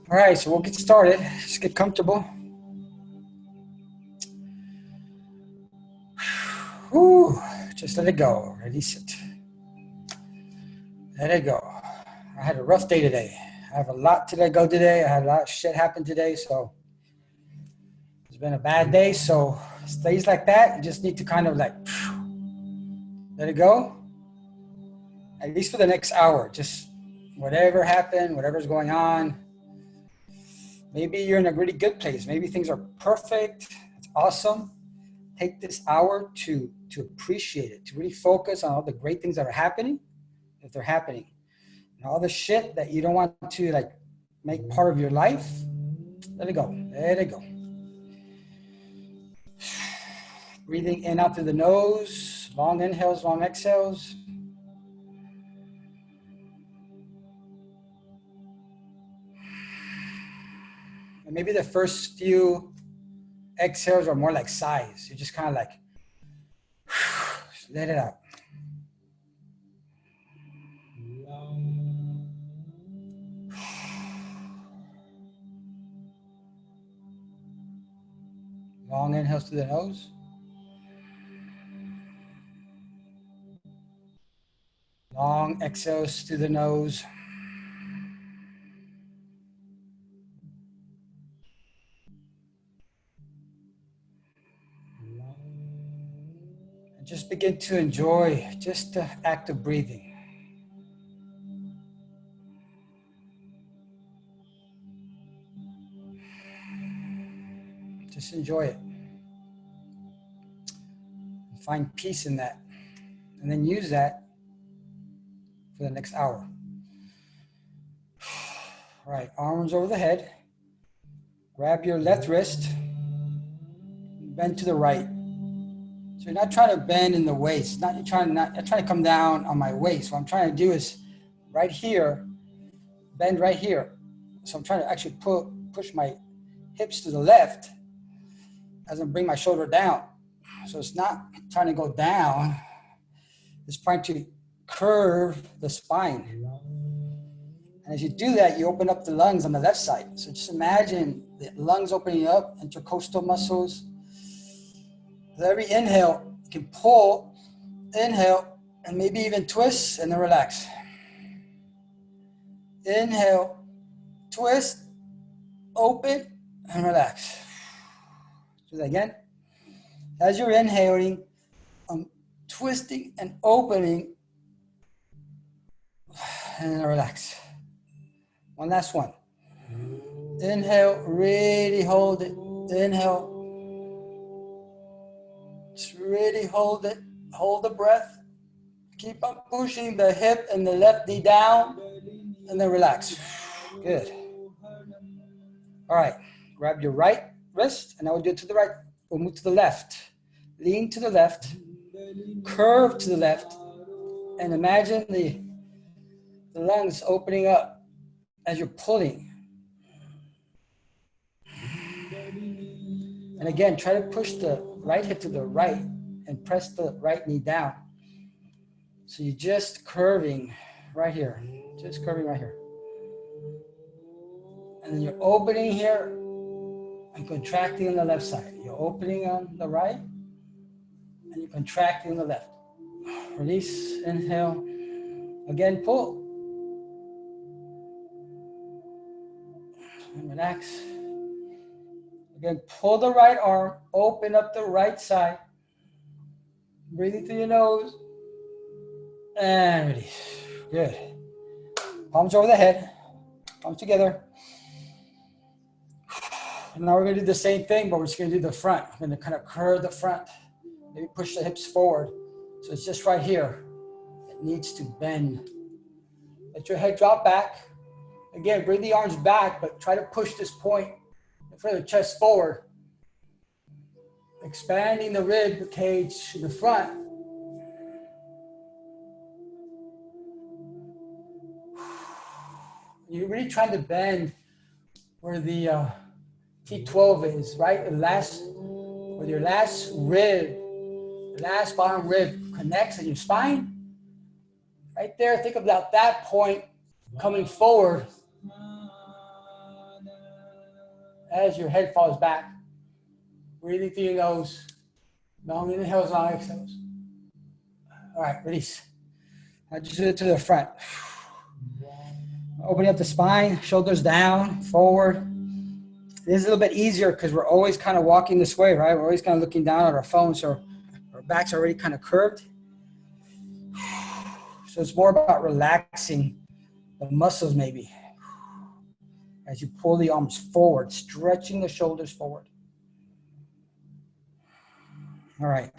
All right, so we'll get started. Just get comfortable. Whew, just let it go. Release it. Let it go. I had a rough day today. I have a lot to let go today. I had a lot of shit happen today, so it's been a bad day. So days like that, you just need to kind of like let it go. At least for the next hour. Just whatever happened, whatever's going on. Maybe you're in a really good place. Maybe things are perfect. It's awesome. Take this hour to appreciate it, to really focus on all the great things that are happening, if they're happening. And all the shit that you don't want to like make part of your life, let it go. Let it go. Breathing in out through the nose, long inhales, long exhales. And maybe the first few exhales are more like sighs. You just kind of like let it out. Long inhales through the nose. Long exhales through the nose. And just begin to enjoy just the act of breathing. Just enjoy it. Find peace in that. And then use that for the next hour. All right, arms over the head. Grab your left wrist. Bend to the right. So you're not trying to bend in the waist. You're trying to come down on my waist. What I'm trying to do is right here, bend right here. So I'm trying to actually push my hips to the left as I bring my shoulder down. So it's not trying to go down. It's trying to curve the spine. And as you do that, you open up the lungs on the left side. So just imagine the lungs opening up, intercostal muscles. With every inhale, you can pull, inhale, and maybe even twist, and then relax. Inhale, twist, open, and relax. Do that again. As you're inhaling, I'm twisting and opening, and then relax. One last one. Inhale, really hold it. Inhale. Just really hold it. Hold the breath. Keep on pushing the hip and the left knee down, and then relax. Good. All right. Grab your right wrist, and now we'll do it to the right. We'll move to the left. Lean to the left. Curve to the left. And imagine the lungs opening up as you're pulling. And again, try to push the right hip to the right and press the right knee down. So you're just curving right here. Just curving right here. And then you're opening here and contracting on the left side. You're opening on the right and you're contracting on the left. Release, inhale. Again, pull. And relax. Again, pull the right arm, open up the right side. Breathing through your nose. And release. Good. Palms over the head. Palms together. And now we're going to do the same thing, but we're just going to do the front. I'm going to kind of curve the front. Maybe push the hips forward. So it's just right here. It needs to bend. Let your head drop back. Again, bring the arms back, but try to push this point in front of the chest forward. Expanding the rib cage in the front. You're really trying to bend where the T12 is, right? Where your last rib The last bottom rib connects in your spine. Right there, think about that point coming forward as your head falls back. Breathing through your nose. Long inhales, long exhales. All right, release. Now just do it to the front. Opening up the spine, shoulders down, forward. This is a little bit easier because we're always kind of walking this way, right? We're always kind of looking down at our phone, so our back's already kind of curved. So it's more about relaxing the muscles maybe as you pull the arms forward, stretching the shoulders forward. All right.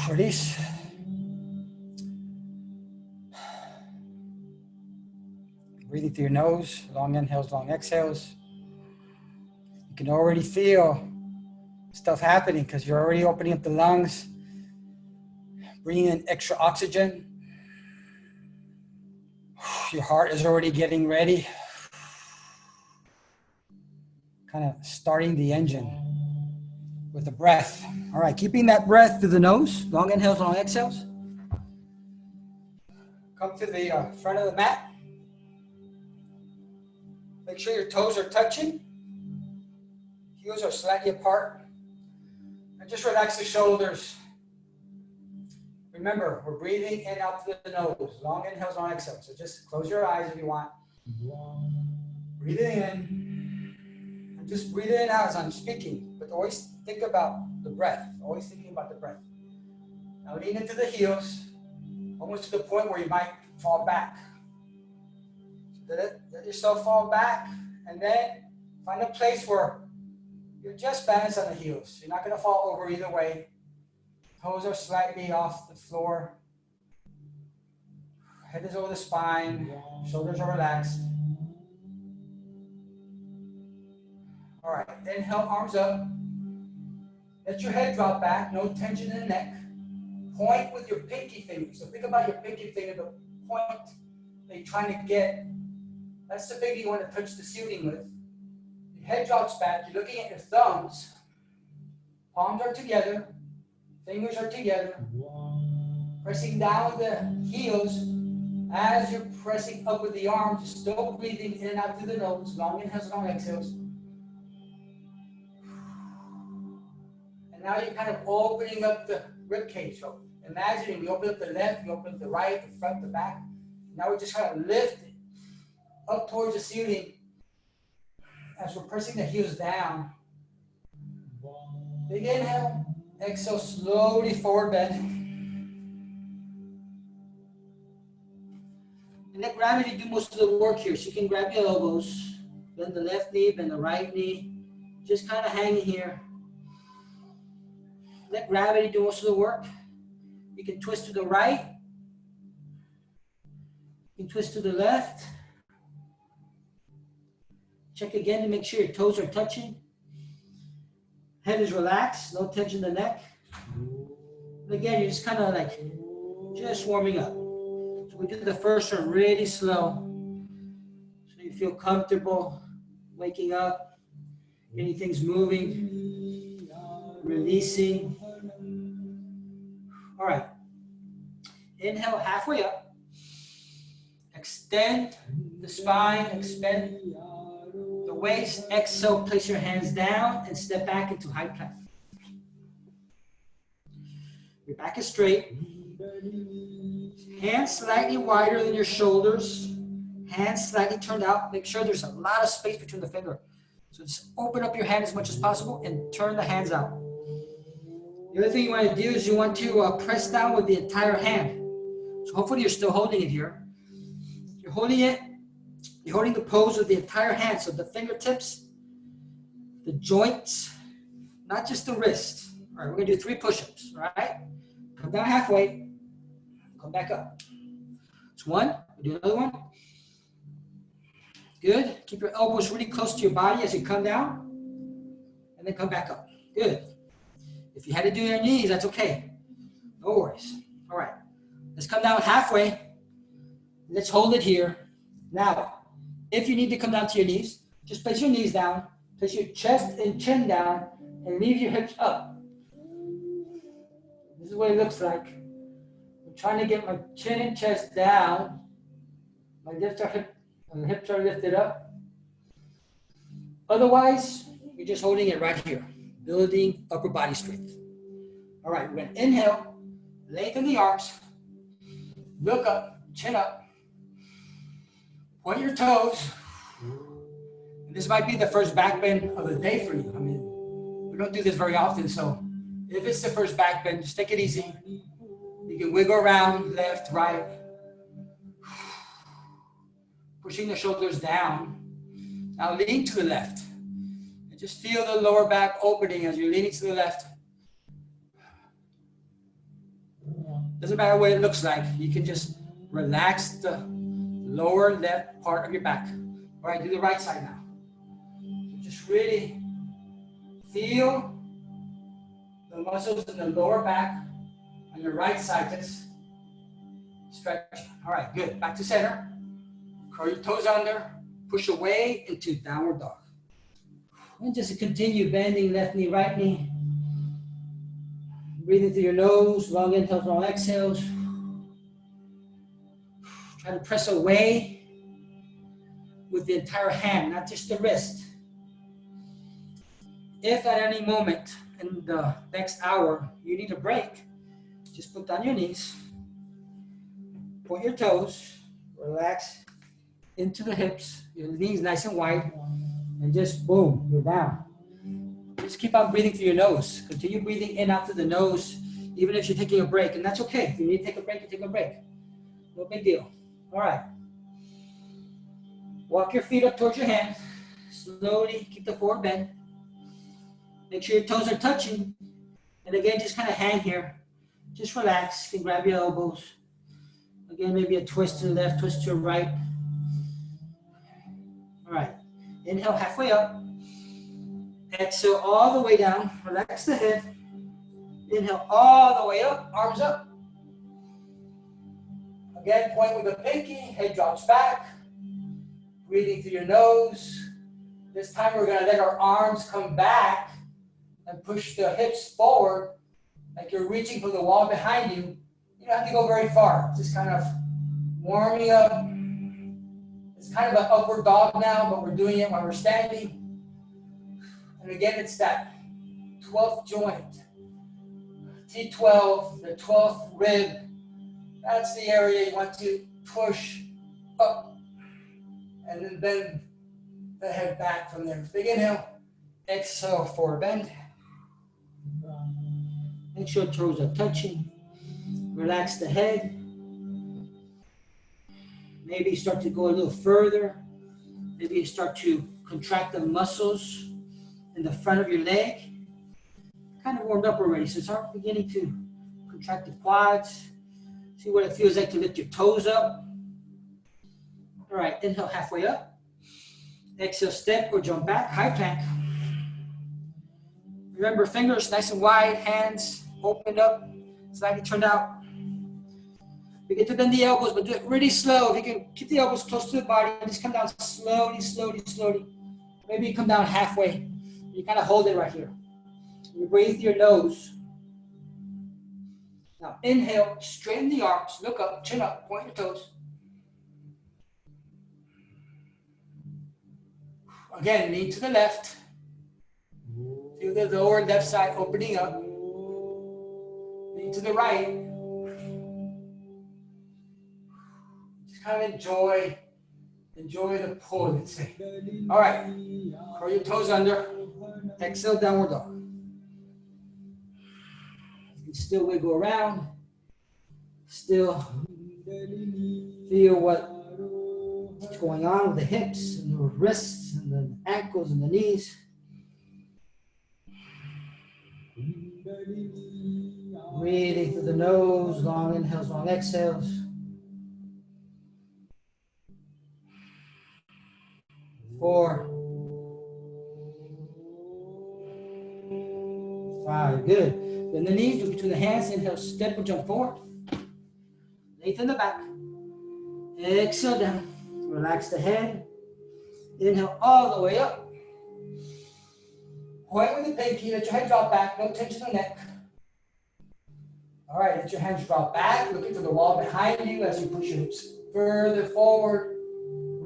Release. Breathing through your nose, long inhales, long exhales. You can already feel stuff happening because you're already opening up the lungs, bringing in extra oxygen. Your heart is already getting ready. Kind of starting the engine with the breath. All right, keeping that breath through the nose, long inhales, long exhales. Come to the front of the mat. Make sure your toes are touching. Heels are slightly apart. And just relax the shoulders. Remember, we're breathing in and out through the nose. Long inhales, long exhales. So just close your eyes if you want. Breathing in. And just breathe in and out as I'm speaking. But always think about the breath. Always thinking about the breath. Now lean into the heels. Almost to the point where you might fall back. Let yourself fall back, and then find a place where you're just balanced on the heels. You're not going to fall over either way. Toes are slightly off the floor. Head is over the spine. Shoulders are relaxed. All right, inhale, arms up. Let your head drop back, no tension in the neck. Point with your pinky finger. So think about your pinky finger, the point that you're trying to get. That's the finger you want to touch the ceiling with. Your head drops back. You're looking at your thumbs. Palms are together. Fingers are together. Pressing down with the heels as you're pressing up with the arms. Still breathing in and out through the nose. Long inhales, long exhales. And now you're kind of opening up the rib cage. So imagine you open up the left, you open up the right, the front, the back. Now we just kind of lift it up towards the ceiling as we're pressing the heels down. Big inhale, exhale, slowly forward bend. And let gravity do most of the work here. So you can grab your elbows, bend the left knee, bend the right knee, just kind of hanging here. Let gravity do most of the work. You can twist to the right. You can twist to the left. Check again to make sure your toes are touching. Head is relaxed, no tension in the neck. And again, you're just kind of like, just warming up. So we do the first one really slow. So you feel comfortable waking up, getting things moving, releasing. All right. Inhale halfway up. Extend the spine, expand the waist. Exhale, place your hands down and step back into high plank. Your back is straight. Hands slightly wider than your shoulders. Hands slightly turned out. Make sure there's a lot of space between the finger. So just open up your hand as much as possible and turn the hands out. The other thing you want to do is you want to press down with the entire hand. So hopefully you're still holding it here. You're holding it. You're holding the pose with the entire hand. So the fingertips, the joints, not just the wrist. All right, we're going to do 3 push-ups, all right? Come down halfway. Come back up. It's 1. Do another one. Good. Keep your elbows really close to your body as you come down. And then come back up. Good. If you had to do your knees, that's okay. No worries. All right. Let's come down halfway. Let's hold it here. Now, if you need to come down to your knees, just place your knees down, place your chest and chin down, and leave your hips up. is what it looks like. I'm trying to get my chin and chest down. My hips are lifted up. Otherwise, you're just holding it right here, building upper body strength. All right, we're going to inhale, lengthen the arms, look up, chin up, point your toes. And this might be the first back bend of the day for you. I mean, we don't do this very often, so if it's the first back bend, just take it easy. You can wiggle around left, right, pushing the shoulders down. Now lean to the left. And just feel the lower back opening as you're leaning to the left. Doesn't matter what it looks like. You can just relax the lower left part of your back. All right, do the right side now. Just really feel the muscles in the lower back on your right side. Just stretch. All right, good. Back to center. Curl your toes under. Push away into downward dog. And just continue bending left knee, right knee. Breathing through your nose, long inhales, long exhales. Try to press away with the entire hand, not just the wrist. If at any moment in the next hour you need a break, just put down your knees, point your toes, relax into the hips, your knees nice and wide, and just boom, you're down. Just keep on breathing through your nose. Continue breathing in out through the nose, even if you're taking a break, and that's okay. If you need to take a break, you take a break. No big deal. All right. Walk your feet up towards your hands. Slowly keep the forward bend. Make sure your toes are touching. And again, just kind of hang here. Just relax. You can grab your elbows. Again, maybe a twist to the left, twist to the right. All right. Inhale halfway up. Exhale all the way down. Relax the head. Inhale all the way up. Arms up. Again, point with the pinky. Head drops back. Breathing through your nose. This time we're going to let our arms come back and push the hips forward like you're reaching for the wall behind you. You don't have to go very far. Just kind of warming up. It's kind of an upward dog now, but we're doing it while we're standing. And again, it's that 12th joint, T12, the 12th rib. That's the area you want to push up and then bend the head back from there. Big inhale, exhale, forward bend. Make sure toes are touching. Relax the head. Maybe start to go a little further. Maybe you start to contract the muscles in the front of your leg. Kind of warmed up already, so start beginning to contract the quads. See what it feels like to lift your toes up. All right, inhale halfway up. Exhale, step or jump back, high plank. Remember, fingers nice and wide, hands opened up, slightly turned out. You get to bend the elbows, but do it really slow. If you can keep the elbows close to the body, just come down slowly, slowly, slowly. Maybe you come down halfway. You kind of hold it right here. You breathe through your nose. Now inhale, straighten the arms, look up, chin up, point your toes. Again, lean to the left. Feel the lower left side opening up. Lean to the right. Just kind of enjoy the pull, let's say. All right, curl your toes under. Exhale, downward dog. You can still wiggle around. Still feel what's going on with the hips and the wrists and the ankles and the knees. Breathing through the nose, long inhales, long exhales. 4, 5, good. Bend the knees, look between the hands, inhale, step or jump forward. Lengthen the back. Exhale down. Relax the head. Inhale all the way up. Point with the pinky, let your head drop back, no tension in the neck. All right, let your hands drop back. Look into the wall behind you as you push your hips further forward.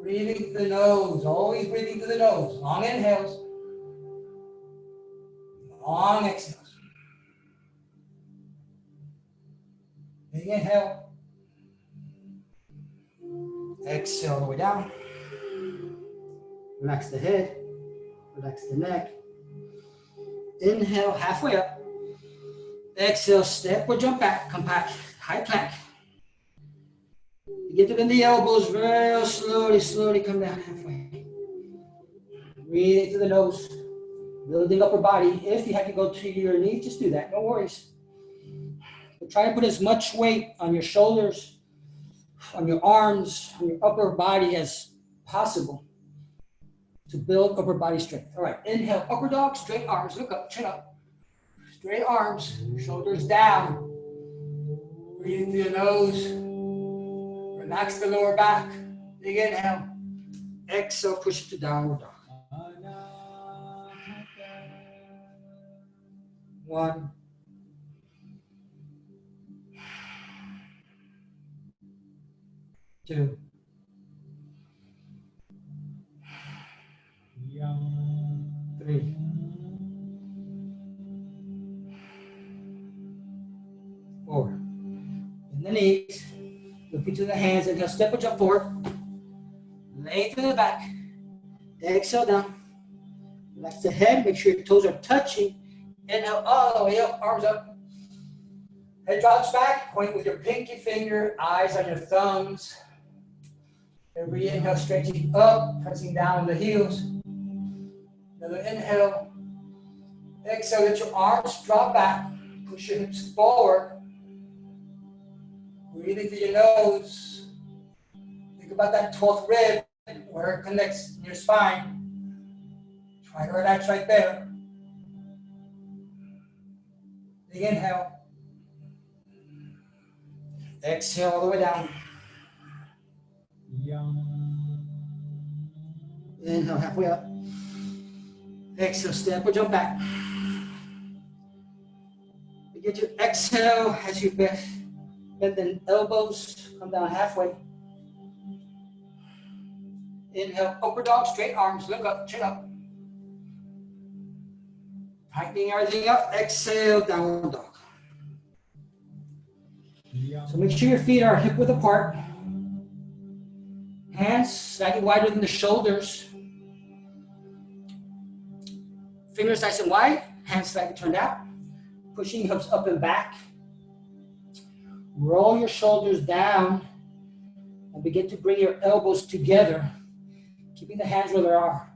Breathing through the nose, always breathing through the nose. Long inhales, long exhales. Big inhale. Exhale all the way down. Relax the head, relax the neck. Inhale, halfway up. Exhale, step or jump back, come back, high plank. You get to bend the elbows real slowly, slowly come down halfway. Breathe through the nose, building upper body. If you have to go to your knees, just do that, no worries. But try to put as much weight on your shoulders, on your arms, on your upper body as possible to build upper body strength. All right, inhale, upper dog, straight arms, look up, chin up. Straight arms, shoulders down. Breathe through your nose. Relax the lower back. Big inhale. Exhale, push it to downward dog. 1, 2, 3, 4. Bend the knees. Look into the hands. Inhale, step or jump forward. Lengthen the back. Exhale down. Relax the head. Make sure your toes are touching. Inhale all the way up, arms up. Head drops back. Point with your pinky finger, eyes on your thumbs. Every inhale, stretching up, pressing down on the heels. Another inhale. Exhale, let your arms drop back. Push your hips forward. Breathing through your nose. Think about that 12th rib, where it connects in your spine. Try to relax right there. Big inhale. Exhale all the way down. Inhale halfway up. Exhale, step or jump back. Begin to exhale as you bend the elbows, come down halfway. Inhale, upper dog, straight arms, look up, chin up. Tightening everything up. Exhale, downward dog. So make sure your feet are hip width apart. Hands slightly wider than the shoulders. Fingers nice and wide. Hands slightly turned out. Pushing hips up and back. Roll your shoulders down and begin to bring your elbows together, keeping the hands where they are.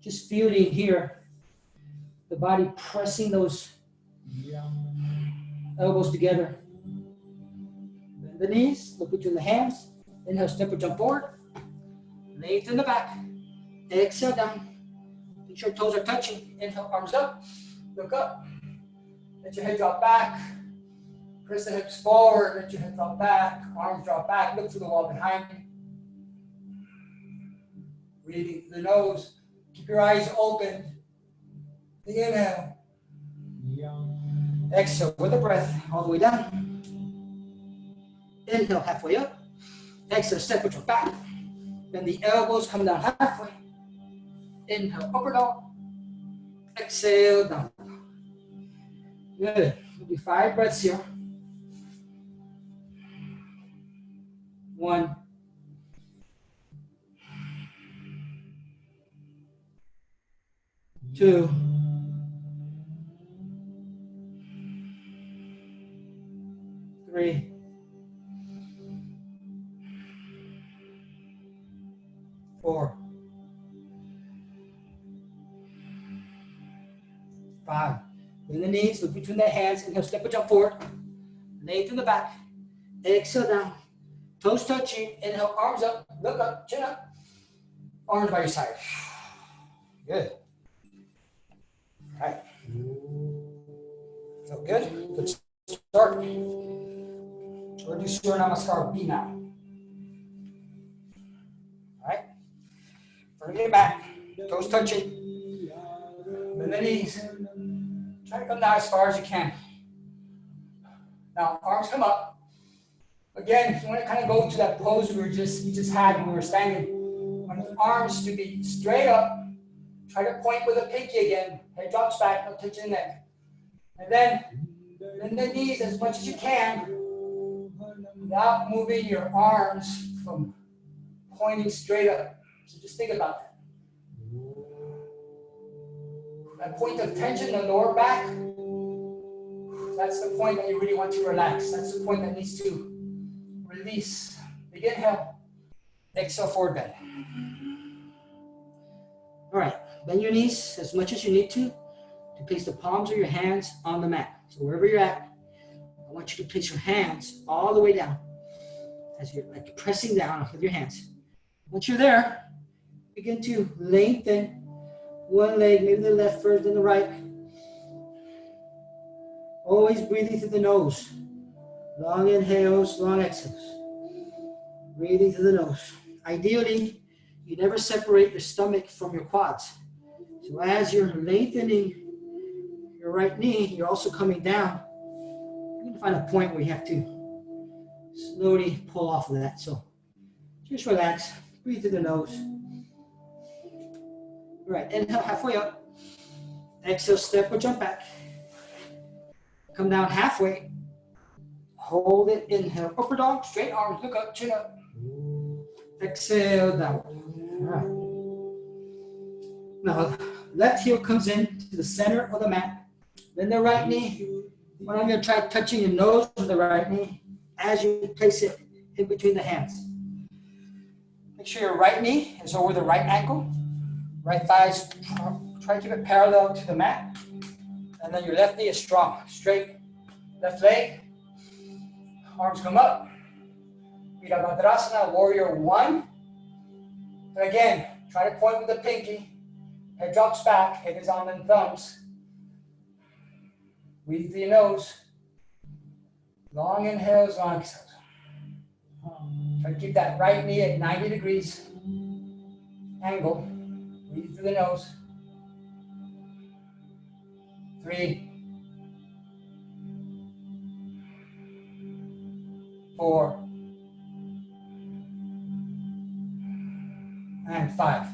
Just feeling here, the body pressing those elbows together. Bend the knees, look between the hands. Inhale, step or jump forward. Lengthen the back. Exhale down. Make sure toes are touching. Inhale, arms up. Look up. Let your head drop back. Press the hips forward. Let your head drop back. Arms drop back. Look to the wall behind you. Breathing through the nose. Keep your eyes open. Big inhale. Exhale with a breath all the way down. Inhale halfway up. Exhale, step with your back. Bend the elbows, come down halfway. Inhale, upper dog. Exhale, down. Good. We'll do 5 breaths here. 1. 2. 3. 4. 5. Bend the knees, look between the hands, inhale, step or jump forward. Lengthen the back. Exhale down. Toes touching. Inhale, arms up, look up, chin up. Arms by your side. Good. All right. Feel good? Good start. So we're going to do Surya Namaskara B now. All right. Bring it back. Toes touching. Bend the knees. Try to come down as far as you can. Now, arms come up. Again, you want to kind of go to that pose we just had when we were standing. Want the arms to be straight up. Try to point with a pinky again. Head drops back, no touching the neck. And then bend the knees as much as you can without moving your arms from pointing straight up. So just think about that. That point of tension in the lower back, that's the point that you really want to relax. That's the point that needs to release. Big inhale, exhale, forward bend. All right, bend your knees as much as you need to place the palms of your hands on the mat. So wherever you're at, I want you to place your hands all the way down as you're like pressing down with your hands. Once you're there, begin to lengthen one leg, maybe the left first, then the right. Always breathing through the nose. Long inhales, long exhales. Breathing through the nose. Ideally, you never separate your stomach from your quads. So as you're lengthening your right knee, you're also coming down. You're going to find a point where you have to slowly pull off of that. So just relax. Breathe through the nose. All right, inhale halfway up. Exhale, step or jump back. Come down halfway. Hold it, inhale, upper dog, straight arms, look up, chin up. Exhale, down. All right. Now, left heel comes in to the center of the mat. Then the right knee. Well, I'm going to try touching your nose with the right knee as you place it in between the hands. Make sure your right knee is over the right ankle. Right thighs, try to keep it parallel to the mat. And then your left knee is strong, straight. Left leg, arms come up. Virabhadrasana, warrior one. And again, try to point with the pinky. Head drops back, head is on the thumbs. Breathe through your nose. Long inhales, long exhales. Try to keep that right knee at 90 degrees angle. Breathe through the nose. 3, 4, and 5.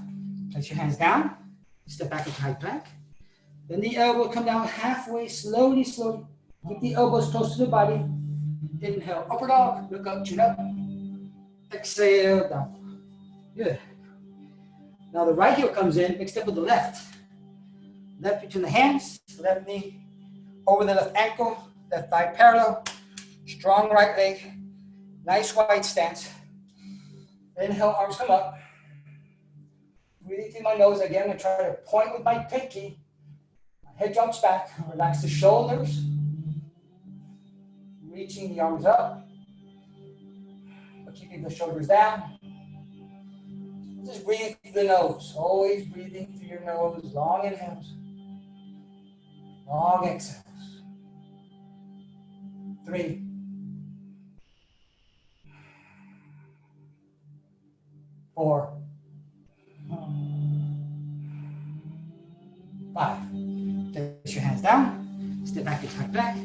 Place your hands down. Step back into high plank. Then the elbow come down halfway, slowly, slowly. Keep the elbows close to the body. Inhale, upper dog, look up, chin up. Exhale, down. Good. Now the right heel comes in, mixed up with the left. Left between the hands, left knee over the left ankle, left thigh parallel. Strong right leg, nice wide stance. Inhale, arms come up. Breathing through my nose again, I'm going to try to point with my pinky. Head jumps back, relax the shoulders. Reaching the arms up, but keeping the shoulders down. Just breathe through the nose, always breathing through your nose, long inhales, long exhales. 3, 4, 5. Place your hands down, step back into high plank,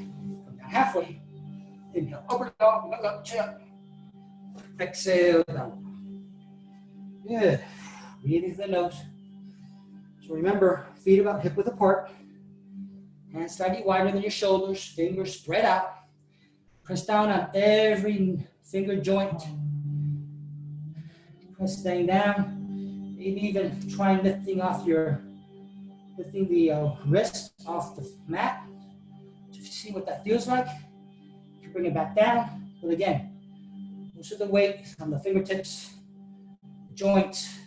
come down halfway. Inhale, upper dog, look up, chin up. Exhale, down. Good. Breathing through the nose. So remember, feet about hip width apart. Hands slightly wider than your shoulders. Fingers spread out. Press down on every finger joint. Press staying down. Maybe even try lifting the wrist off the mat. Just see what that feels like. Bring it back down, but again, most of the weight on the fingertips, joints,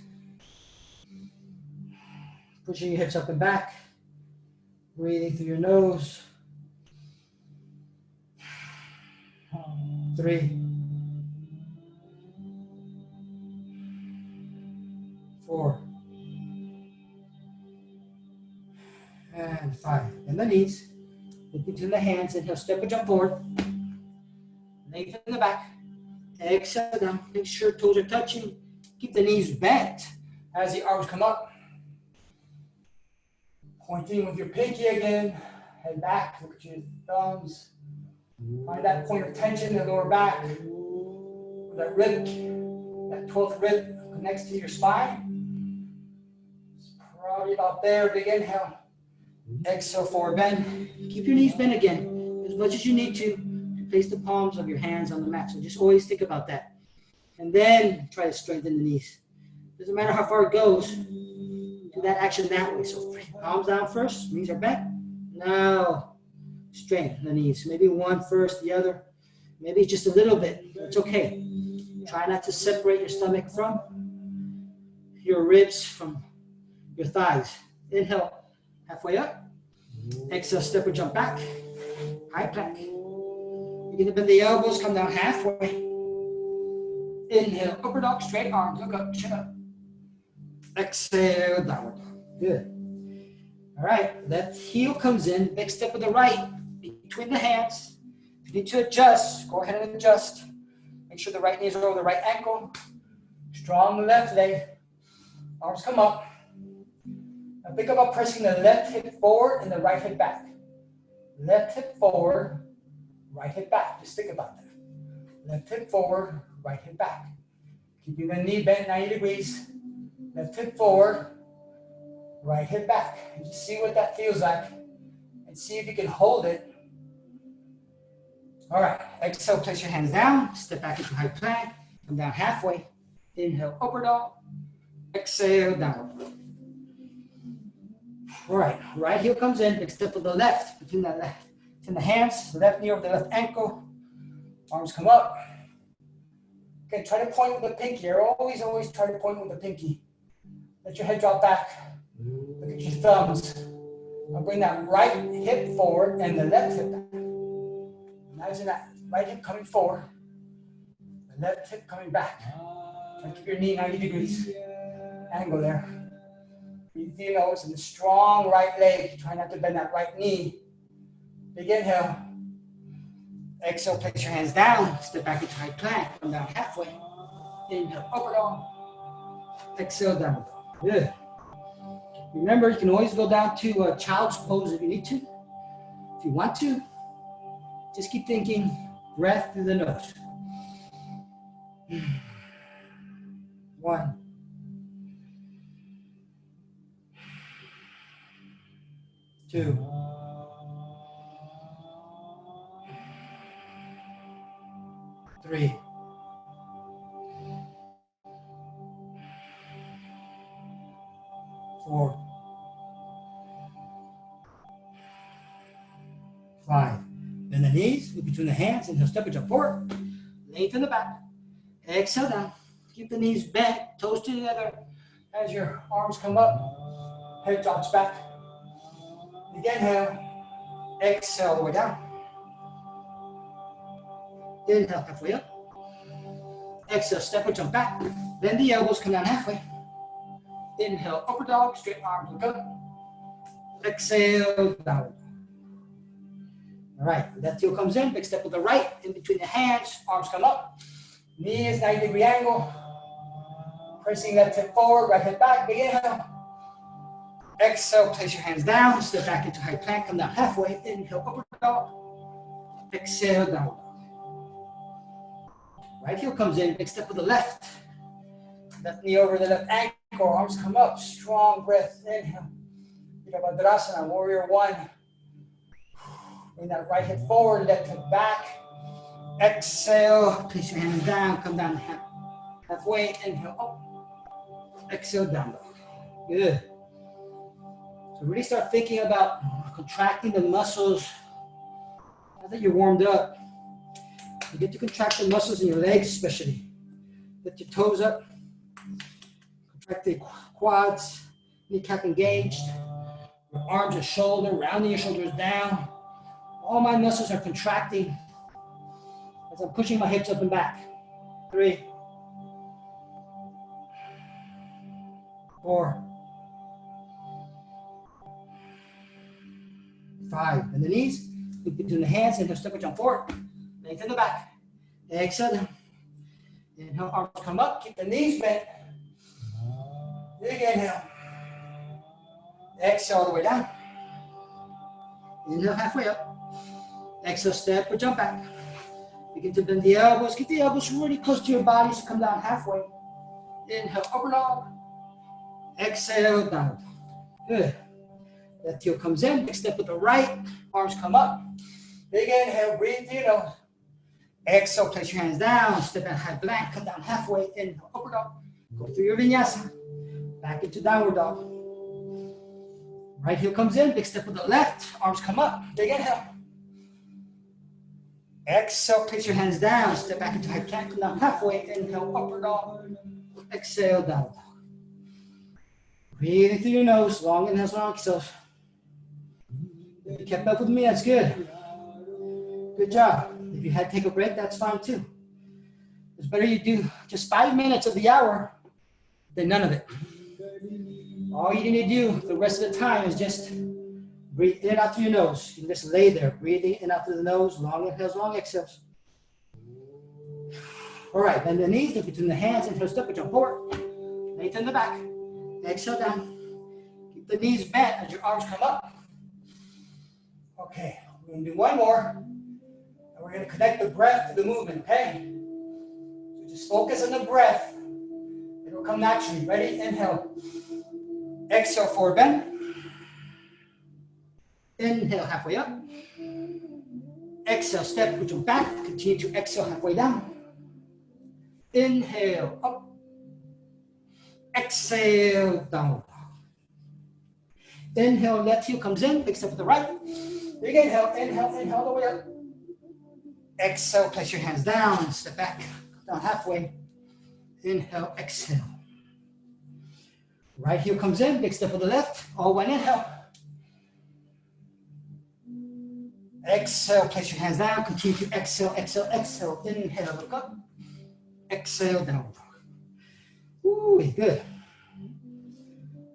pushing your hips up and back, breathing through your nose. 3, 4, and 5. And the knees, look between the hands, and he'll step or jump forward. Lengthen the back. Exhale down. Make sure toes are touching. Keep the knees bent as the arms come up. Pointing with your pinky again. Head back. Look at your thumbs. Find that point of tension in the lower back. That rib, that 12th rib connects to your spine. It's probably about there. Big inhale. Exhale, forward bend. Keep your knees bent again as much as you need to place the palms of your hands on the mat. So just always think about that. And then try to strengthen the knees. Doesn't matter how far it goes, do that action that way. So palms down first, knees are bent. Now straighten the knees. Maybe one first, the other. Maybe just a little bit. It's okay. Try not to separate your stomach from your ribs, from your thighs. Inhale, halfway up. Exhale, step or jump back. High plank. You're going to bend the elbows, come down halfway. Inhale, upper dog, straight arms, look up, chin up. Exhale, downward dog. Good. All right, left heel comes in, big step with the right, between the hands. If you need to adjust, go ahead and adjust. Make sure the right knee is over the right ankle. Strong left leg. Arms come up. Now think about pressing the left hip forward and the right hip back. Left hip forward, right hip back. Just think about that. Left hip forward, right hip back. Keeping the knee bent 90 degrees. Left hip forward, right hip back. And just see what that feels like. And see if you can hold it. All right, exhale, place your hands down. Step back into high plank. Come down halfway. Inhale, upward dog. Exhale, downward dog. All right, right heel comes in. Big step to the left. Between the hands. Left knee over the left ankle. Arms come up. Okay, try to point with the pinky. Always try to point with the pinky. Let your head drop back. Look at your thumbs. Now bring that right hip forward and the left hip back. Imagine that right hip coming forward, the left hip coming back. And keep your knee 90 degrees. Angle there. Breathe through your nose and the strong right leg. Try not to bend that right knee. Big inhale. Exhale, place your hands down. Step back into high plank. Come down halfway. Inhale, upward dog. Exhale, downward dog. Good. Remember, you can always go down to a child's pose if you need to. If you want to, just keep thinking, breath through the nose. 1. 2. 3. 4. 5. Bend the knees, look between the hands, and he'll step or jump forward. Lengthen the back. Exhale down. Keep the knees bent, toes together. As your arms come up, head drops back. Big inhale. Exhale all the way down. Inhale, halfway up. Exhale, step or jump back. Bend the elbows, come down halfway. Inhale, upper dog, straight arms, look up. Exhale, down. All right, left heel comes in, big step with the right, in between the hands, arms come up. Knee is 90-degree angle. Pressing left hip forward, right hip back, big inhale. Exhale, place your hands down, step back into high plank, come down halfway. Inhale, upper dog. Exhale, down. Right heel comes in, big step with the left. Left knee over the left ankle, arms come up, strong breath. Inhale. Virabhadrasana, warrior 1. Bring that right hip forward, left hip back. Exhale, place your hands down, come down halfway. Inhale, up. Exhale, down. Good. So really start thinking about contracting the muscles. Now that you're warmed up, you get to contract the muscles in your legs especially. Lift your toes up. Contract the quads, kneecap engaged. Your arms and shoulder, rounding your shoulders down. All my muscles are contracting as I'm pushing my hips up and back. 3, 4, 5. Bend the knees, look between the hands, and step or jump forward. Lengthen the back. Exhale down. Inhale, arms come up, keep the knees bent. Big inhale. Exhale all the way down. Inhale halfway up. Exhale, step or jump back. Begin to bend the elbows. Get the elbows really close to your body so come down halfway. Inhale, upper dog. Exhale, down. Good. Left heel comes in. Big step with the right. Arms come up. Big inhale, breathe through your nose. Exhale, place your hands down. Step out high plank. Come down halfway. Inhale, upper dog. Go through your vinyasa. Back into downward dog. Right heel comes in. Big step with the left. Arms come up. Big inhale. Exhale, place your hands down. Step back into high plank. Come down halfway. Inhale, upper dog. Exhale, down dog. Breathing through your nose. Long inhales, long exhales. If you kept up with me, that's good. Good job. If you had to take a break, that's fine too. It's better you do just 5 minutes of the hour than none of it. All you need to do the rest of the time is just breathe in and out through your nose. You can just lay there, breathing in and out through the nose, long inhales, long exhales. All right, bend the knees, look between the hands, inhale, step or jump forward. Lengthen the back. Exhale down. Keep the knees bent as your arms come up. Okay, we're gonna do one more. And we're gonna connect the breath to the movement, okay? So just focus on the breath. It'll come naturally. Ready? Inhale. Exhale, forward bend. Inhale, halfway up. Exhale, step, put your back. Continue to exhale, halfway down. Inhale, up. Exhale, down. Inhale, left heel comes in. Big step to the right. Big inhale, inhale all the way up. Exhale, place your hands down. Step back, down halfway. Inhale, exhale. Right heel comes in. Big step to the left. All one inhale. Exhale, place your hands down. Continue to exhale, exhale, exhale. Inhale, look up. Exhale, down. Ooh, good.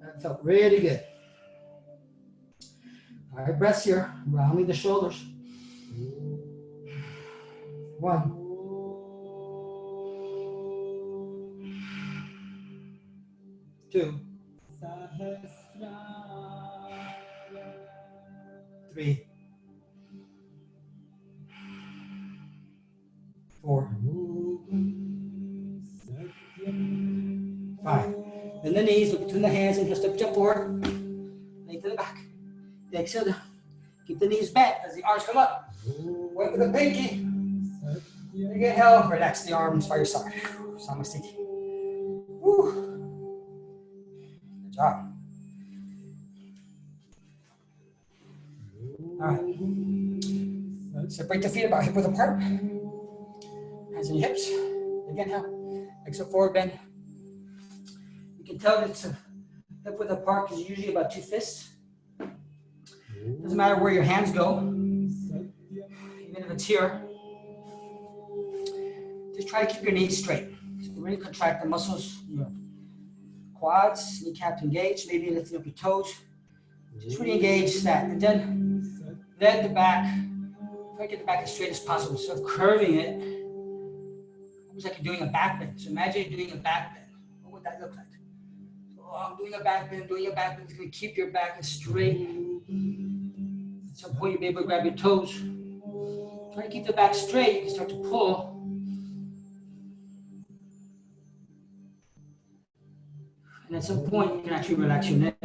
That felt really good. All right, breaths here. Rounding the shoulders. 1. 2. 3. 4. 5. Bend the knees, look between the hands, and just jump forward. Lengthen the back. Exhale down. Keep the knees bent as the arms come up. Went with the pinky. Big inhale, relax the arms by your side. Samasthiti. Woo. Good job. All right. Separate the feet about hip width apart. Hands in your hips. Big inhale. Exhale, forward bend. You can tell that it's hip width apart because usually about 2 fists. Doesn't matter where your hands go, even if it's here. Just try to keep your knees straight. So really contract the muscles, your quads, kneecap engaged, maybe lifting up your toes. Just really engage that. And then let the back, try to get the back as straight as possible. Instead of curving it, almost like you're doing a back bend. So imagine you're doing a back bend. What would that look like? So I'm doing a back bend, doing a back bend. It's going to keep your back as straight. At some point, you'll be able to grab your toes. Try to keep the back straight. You can start to pull. And at some point, you can actually relax your neck.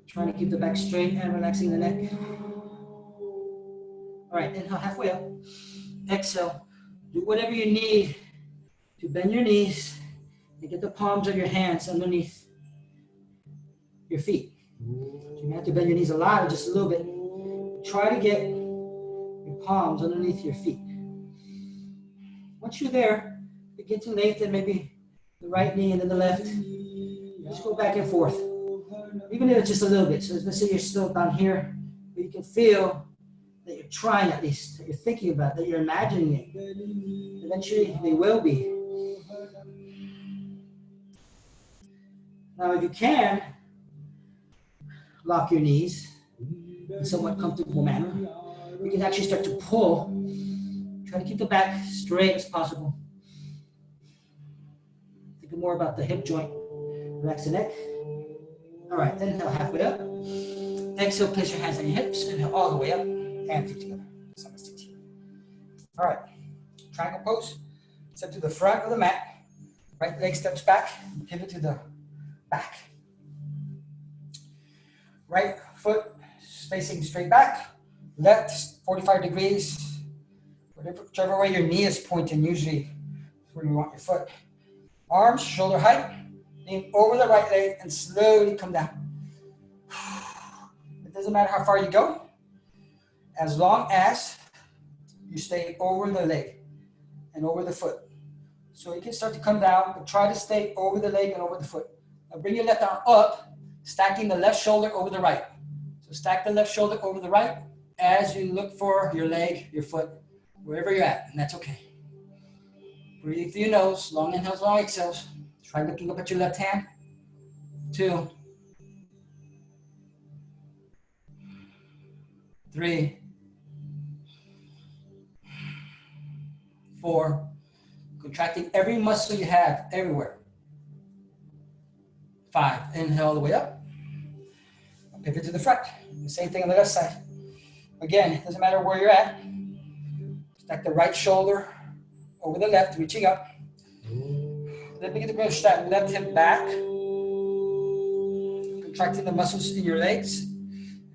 Trying to keep the back straight and relaxing the neck. All right, inhale halfway up. Exhale. Do whatever you need to bend your knees and get the palms of your hands underneath your feet. So you have to bend your knees a lot or just a little bit. Try to get your palms underneath your feet. Once you're there, begin to lengthen maybe the right knee and then the left. Just go back and forth. Even if it's just a little bit. So let's say you're still down here, but you can feel that you're trying at least, that you're thinking about, that you're imagining it. Eventually, they will be. Now, if you can, lock your knees in a somewhat comfortable manner. You can actually start to pull. Try to keep the back straight as possible. Think more about the hip joint. Relax the neck. All right, inhale halfway up. Exhale, place your hands on your hips. Inhale all the way up. And feet together. All right, triangle pose. Step to the front of the mat. Right leg steps back, pivot to the back. Right foot facing straight back. Left 45 degrees. Whichever way your knee is pointing, usually where you want your foot. Arms shoulder height. Lean over the right leg and slowly come down. It doesn't matter how far you go, as long as you stay over the leg and over the foot. So you can start to come down, but try to stay over the leg and over the foot. Now bring your left arm up, stacking the left shoulder over the right. So stack the left shoulder over the right as you look for your leg, your foot, wherever you're at, and that's okay. Breathe through your nose, long inhales, long exhales. Try looking up at your left hand. 2, 3, 4. Contracting every muscle you have, everywhere. 5, inhale all the way up. Pivot to the front. The same thing on the left side. Again, it doesn't matter where you're at. Stack the right shoulder over the left, reaching up. Then begin to stack left hip back. Contracting the muscles in your legs.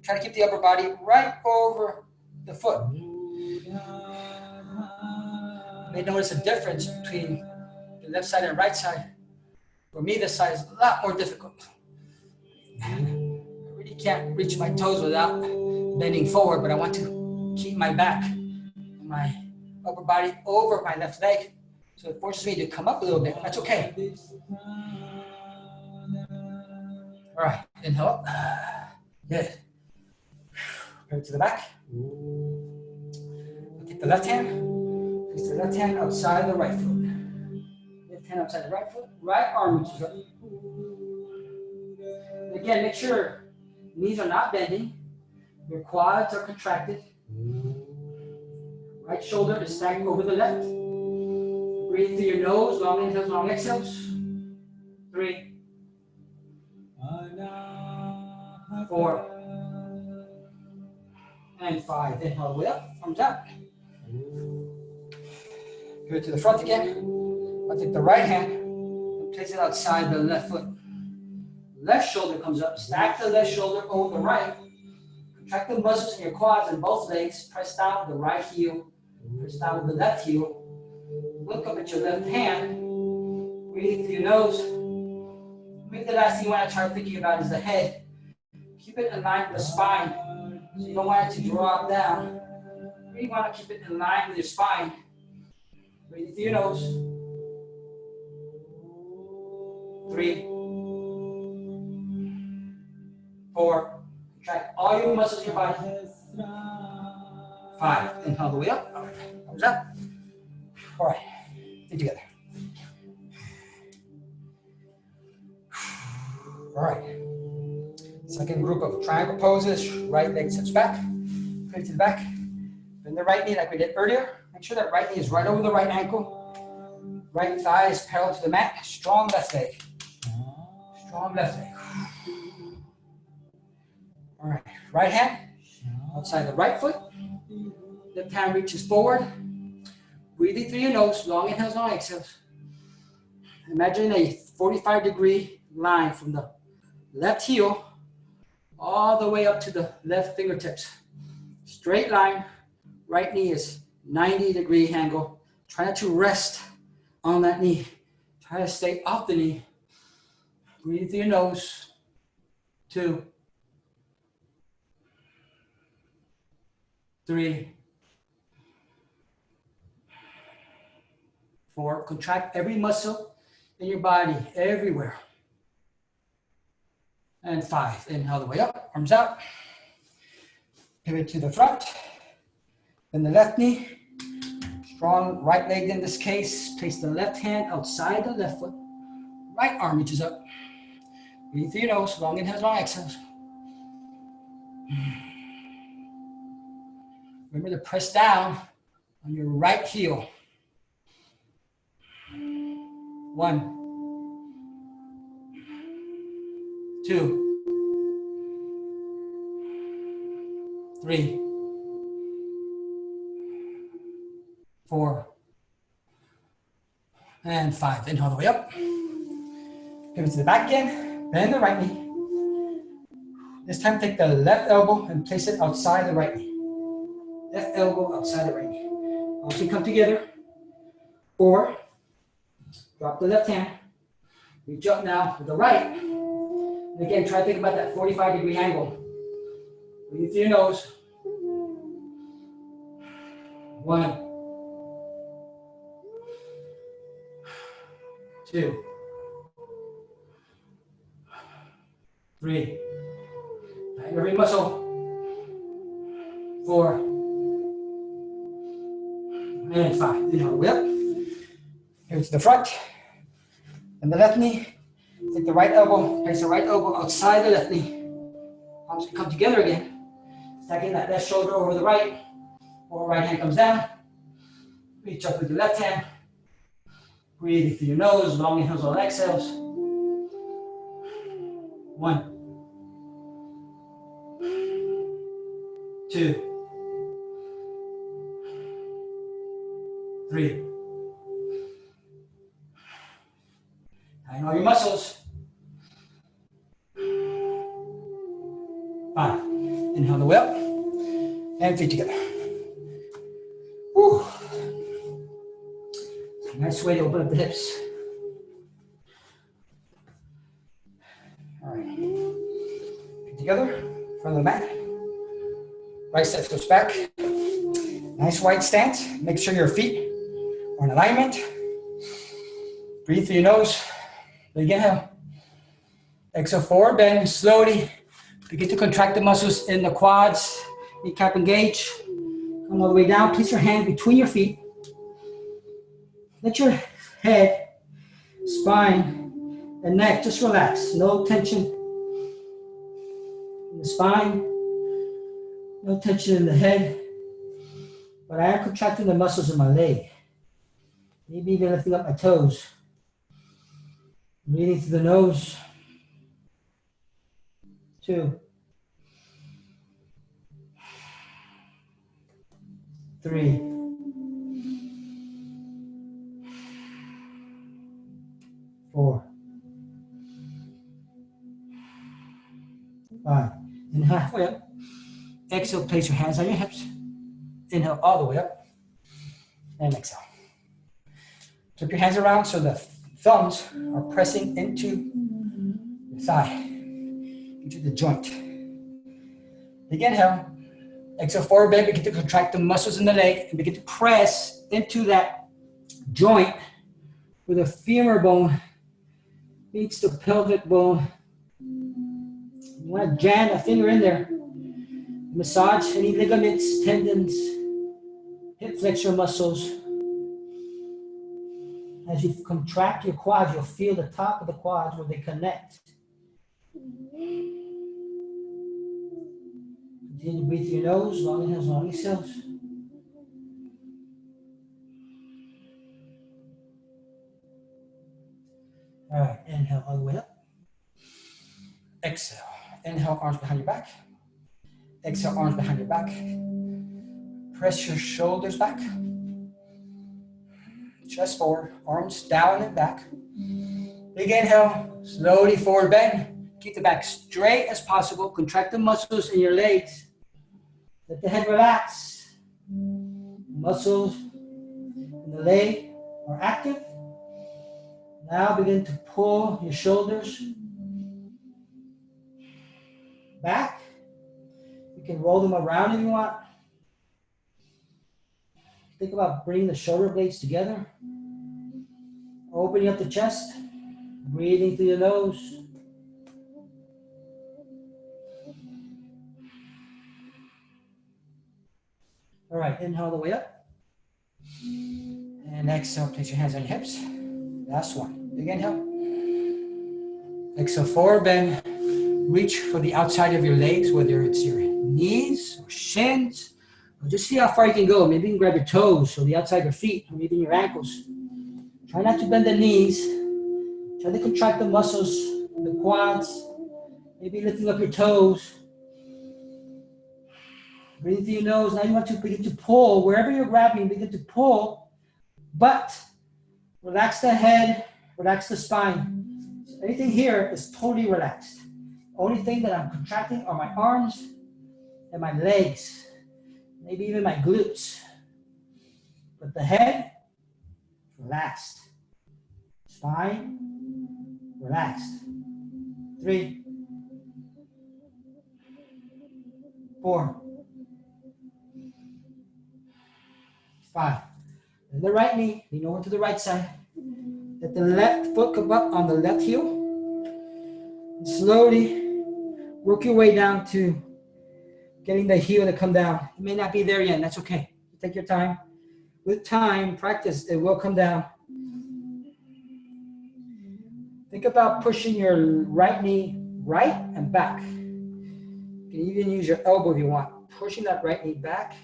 Try to keep the upper body right over the foot. You may notice a difference between the left side and right side. For me, this side is a lot more difficult. I really can't reach my toes without bending forward, but I want to keep my back and my upper body over my left leg. So it forces me to come up a little bit. That's okay. All right, inhale up. Good. Go to the back. Take the left hand. Place the left hand outside the right foot. Left hand outside the right foot. Right arm reaches up. Again, make sure knees are not bending. Your quads are contracted. Right shoulder is stacked over the left. Breathe through your nose, long inhales, long exhales. 3, 4, and 5. Inhale all the way up, arms out. Go to the front again. I'll take the right hand and place it outside the left foot. Left shoulder comes up. Stack the left shoulder over the right. Contract the muscles in your quads and both legs. Press down with the right heel. Press down with the left heel. Look up at your left hand. Breathe through your nose. Maybe the last thing you want to try thinking about is the head. Keep it in line with the spine. So you don't want it to drop down. You really want to keep it in line with your spine. Breathe through your nose. 3, 4. Contract all your muscles in your body. 5. Inhale all the way up. Thumbs up. All right. Feet together. All right. Second group of triangle poses. Right leg steps back. Pivot to the back. Bend the right knee like we did earlier. Make sure that right knee is right over the right ankle. Right thigh is parallel to the mat. Strong left leg. Strong left leg. All right. Right hand outside the right foot. Left hand reaches forward. Breathing through your nose. Long inhales, long exhales. Imagine a 45-degree line from the left heel all the way up to the left fingertips. Straight line. Right knee is 90-degree angle. Try not to rest on that knee. Try to stay off the knee. Breathe through your nose. 2, 3, 4. Contract every muscle in your body, everywhere. And 5. Inhale all the way up, arms out. Pivot to the front. Then the left knee. Strong right leg in this case. Place the left hand outside the left foot. Right arm reaches up. Breathe through your nose. Long inhales, long exhales. Remember to press down on your right heel. 1, 2, 3, 4, and 5. Inhale all the way up. Pivot to the back again. Bend the right knee. This time take the left elbow and place it outside the right knee. Left elbow outside the right knee. Once you come together, 4, drop the left hand. Reach up now with the right. And again, try to think about that 45-degree angle. Breathe through your nose. 1, 2, 3. Tighten every muscle. 4, and 5. Inhale, whip. Here to the front. And the left knee. Take the right elbow. Place the right elbow outside the left knee. Palms can come together again. Stacking that left shoulder over the right. Or right hand comes down. Reach up with the left hand. Breathe through your nose. Long inhales, long exhales. 1, 2, 3. Tighten all your muscles. 5. Inhale the way up. And feet together. Whew. Nice way to open up the hips. All right. Feet together. Front of the mat. Right step goes back. Nice wide stance. Make sure your feet are in alignment. Breathe through your nose. Big inhale. Exhale, forward bend. Slowly begin to contract the muscles in the quads. Kneecap engage. Come all the way down. Place your hand between your feet. Let your head, spine, and neck just relax. No tension in the spine. No tension in the head. But I am contracting the muscles in my leg. Maybe even lifting up my toes. Breathing through the nose. 2, 3, 4, 5. Inhale halfway up. Exhale, place your hands on your hips. Inhale all the way up. And exhale. Flip your hands around so the thumbs are pressing into the thigh, into the joint. Big inhale. Exhale, forward bend. Begin to contract the muscles in the leg and begin to press into that joint where the femur bone meets the pelvic bone. You want to jam a finger in there. Massage any ligaments, tendons, hip flexor muscles. As you contract your quads, you'll feel the top of the quads where they connect. Continue to breathe through your nose, long inhales, long exhales. All right, inhale all the way up. Exhale. Inhale, arms behind your back. Exhale, arms behind your back. Press your shoulders back. Chest forward, arms down and back. Big inhale, slowly forward bend. Keep the back straight as possible. Contract the muscles in your legs. Let the head relax. Muscles in the leg are active. Now begin to pull your shoulders back. You can roll them around if you want. Think about bringing the shoulder blades together. Opening up the chest. Breathing through your nose. All right, inhale all the way up. And exhale, place your hands on your hips. Last one. Big inhale. Exhale, forward bend. Reach for the outside of your legs, whether it's your knees or shins. Or just see how far you can go. Maybe you can grab your toes or the outside of your feet, or maybe your ankles. Try not to bend the knees. Try to contract the muscles in the quads. Maybe lifting up your toes. Breathe through your nose. Now you want to begin to pull. Wherever you're grabbing, begin to pull But relax the head, relax the spine. So anything here is totally relaxed. Only thing that I'm contracting are my arms and my legs, maybe even my glutes. But the head, relaxed. Spine, relaxed. 3, 4, 5. And the right knee, lean over to the right side. Let the left foot come up on the left heel. And slowly work your way down to getting the heel to come down. It may not be there yet, that's okay. Take your time. With time, practice, it will come down. Think about pushing your right knee right and back. You can even use your elbow if you want. Pushing that right knee back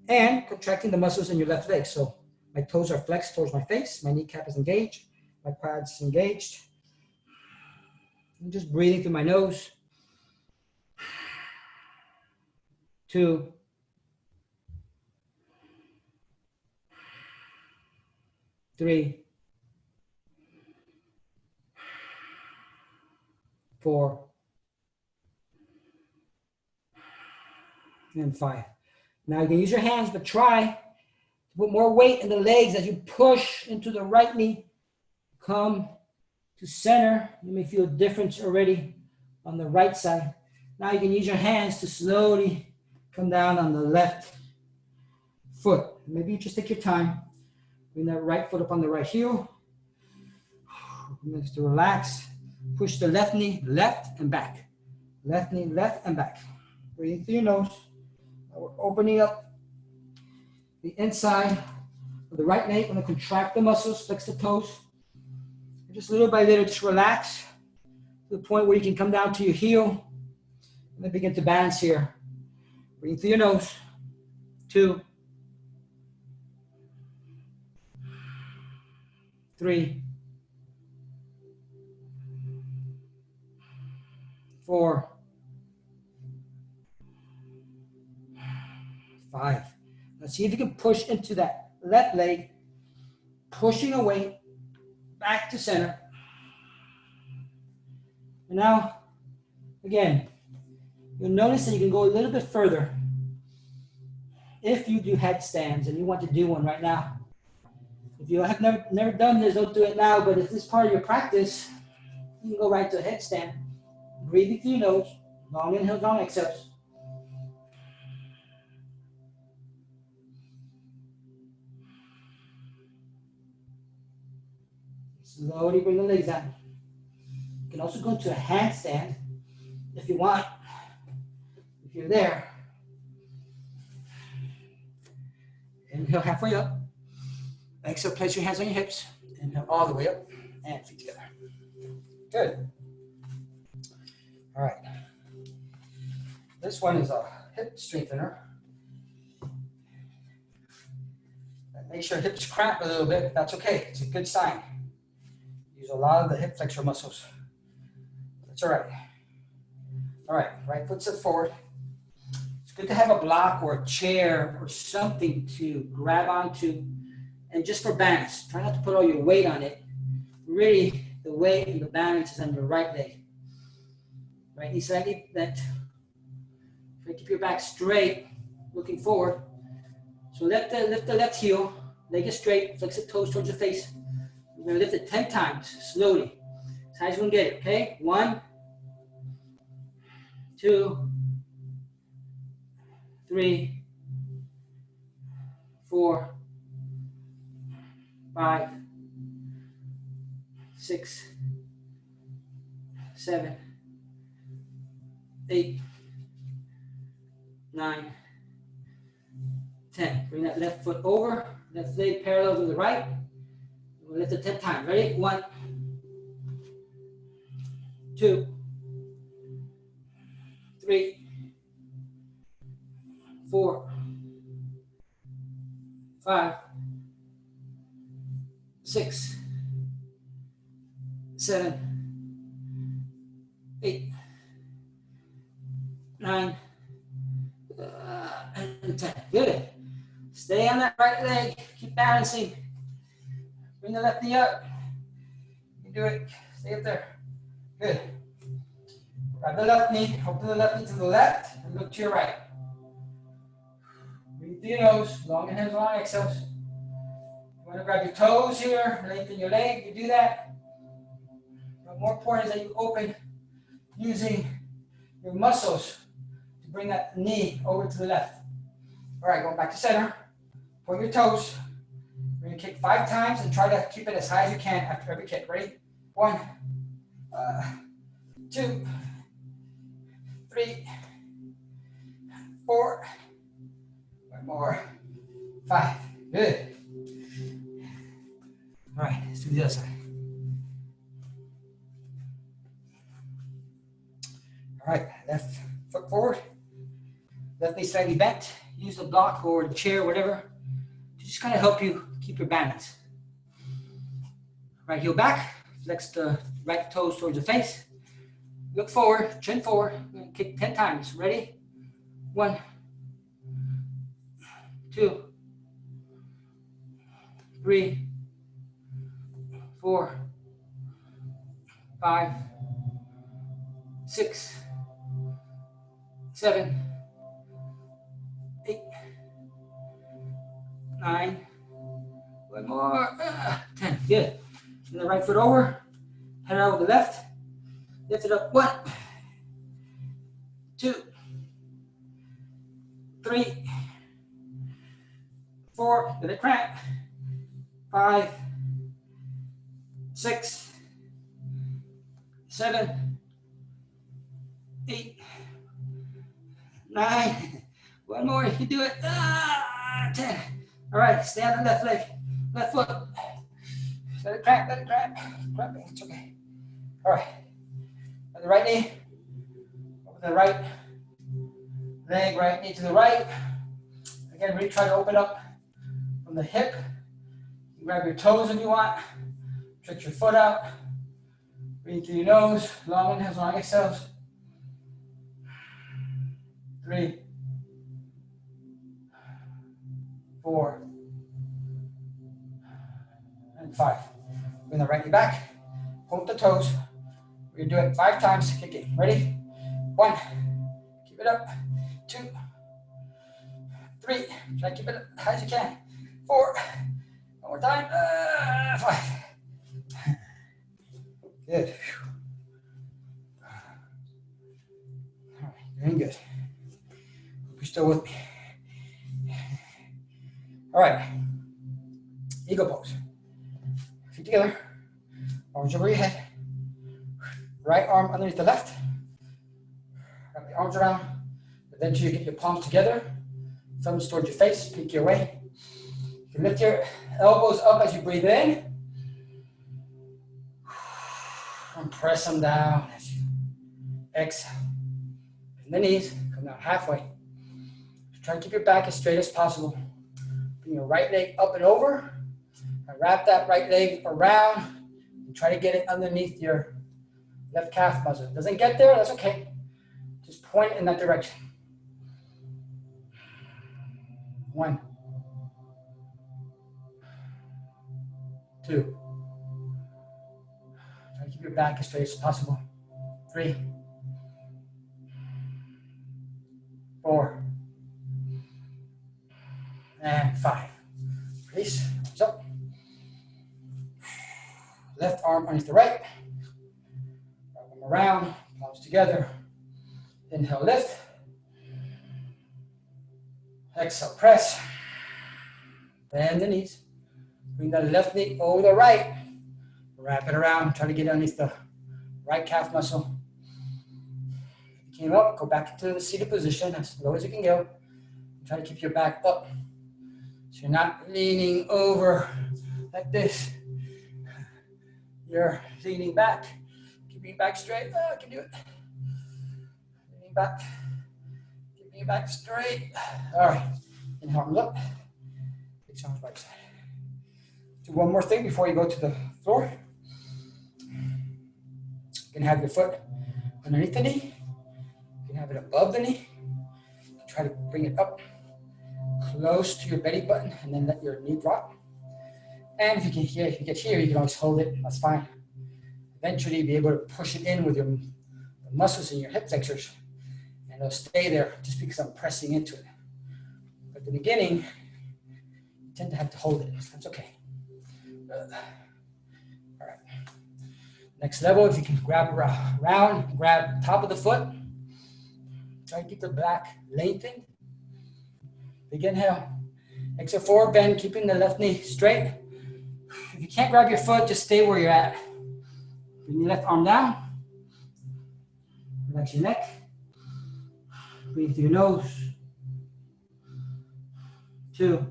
and contracting the muscles in your left leg. So my toes are flexed towards my face. My kneecap is engaged. My quads engaged. I'm just breathing through my nose. 2, 3, 4, and 5. Now you can use your hands, but try to put more weight in the legs as you push into the right knee. Come to center. You may feel a difference already on the right side. Now you can use your hands to slowly come down on the left foot. Maybe you just take your time. Bring that right foot up on the right heel. Next to relax. Push the left knee left and back. Left knee left and back. Breathing through your nose. Now we're opening up the inside of the right leg. I'm going to contract the muscles, flex the toes. Just little by little, just relax to the point where you can come down to your heel and then begin to balance here. Breathe through your nose. 2, 3, 4, 5. Now see if you can push into that left leg, pushing away back to center. And now, again, you'll notice that you can go a little bit further if you do headstands and you want to do one right now. If you have never done this, don't do it now, but if this is part of your practice, you can go right to a headstand. Breathing through your nose, long inhales, long exhales. Slowly bring the legs down. You can also go to a handstand if you want, if you're there. Inhale halfway up. Exhale, place your hands on your hips. Inhale all the way up and feet together. Good. All right. This one is a hip strengthener. Make sure hips cramp a little bit. That's okay. It's a good sign. Use a lot of the hip flexor muscles. That's all right. All right. Right foot set forward. It's good to have a block or a chair or something to grab onto. And just for balance, try not to put all your weight on it. Really, the weight and the balance is on your right leg. Right knee slightly bent. Try to keep your back straight, looking forward. So lift the left heel, leg is straight, flex the toes towards your face. We're gonna lift it 10 times, slowly. As high as you can get it, okay? 1, 2, 3, 4, 5, 6, 7, 8, 9, 10. Bring that left foot over, left leg parallel to the right. We'll lift it 10 times. Ready? 1, 2, 3, 4, 5, 6, 7, 8, 9, and 10. Good. Stay on that right leg. Keep keep balancing. Bring the left knee up. You can do it. Stay up there. Good. Grab the left knee. Open the left knee to the left and look to your right. Breathe through your nose. Long inhales, long exhales. You want to grab your toes here, lengthen your leg. You do that. But more important is that you open using your muscles to bring that knee over to the left. All right, going back to center. Point your toes. We're going to kick 5 times and try to keep it as high as you can after every kick. Ready? 1, 2, 3, 4. One more. 5. Good. All right, let's do the other side. All right, left foot forward. Left knee slightly bent. Use the block or the chair, whatever, to just kind of help you keep your balance. Right heel back. Flex the right toes towards the face. Look forward, chin forward. We're going to kick 10 times. Ready? 1, 2, 3, 4, 5, 6, 7, 8, 9. One more. 10. Good. And the right foot over. Head out with the left. Lift it up. 1, 2, 3, 4. Let it cramp. 5, 6, 7, 8, 9. One more. You can do it. 10. All right. Stay on the left leg. Left foot. Let it cramp. Let it cramp. Cramping. It's okay. All right. On the right knee. Over the right leg. Right knee to the right. Again, really try to open up from the hip. You grab your toes if you want. Stretch your foot out. Breathe through your nose. Long inhales, long exhales. 3, 4, and 5. Bring the right knee back. Point the toes. We're going to do it 5 times. Kicking. Ready? 1. Keep it up. 2, 3. Try to keep it up as high as you can. 4. One more time. 5. Good. All right. Doing good. Hope you're still with me. All right. Eagle pose. Feet together. Arms over your head. Right arm underneath the left. Wrap your arms around. Eventually you get your palms together. Thumbs towards your face. Peek your way. You can lift your elbows up as you breathe in. And press them down as you exhale. Bend the knees. Come down halfway. Try to keep your back as straight as possible. Bring your right leg up and over. And wrap that right leg around. And try to get it underneath your left calf muscle. Doesn't get there, that's okay. Just point in that direction. 1, 2. Try to keep your back as straight as possible. 3, 4, and 5. Release. Arms up. Left arm underneath the right. Wrap them around. Palms together. Inhale, lift. Exhale, press. Bend the knees. Bring the left knee over the right. Wrap it around. Try to get underneath the right calf muscle. If you came up, go back into the seated position as low as you can go. Try to keep your back up. So you're not leaning over like this. You're leaning back. Keeping your back straight. I can do it. Leaning back. Keeping your back straight. All right. Inhale, arms up. Exhale, arms right side. Do one more thing before you go to the floor. You can have your foot underneath the knee. You can have it above the knee. Try to bring it up close to your belly button and then let your knee drop. And if you get here, you can always hold it, that's fine. Eventually be able to push it in with your muscles in your hip flexors and it'll stay there just because I'm pressing into it. But at the beginning, you tend to have to hold it, that's okay. All right. Next level, if you can grab around, grab top of the foot. Try to keep the back lengthened. Big inhale. Exhale, forward bend, keeping the left knee straight. If you can't grab your foot, just stay where you're at. Bring your left arm down. Relax your neck. Breathe through your nose. 2,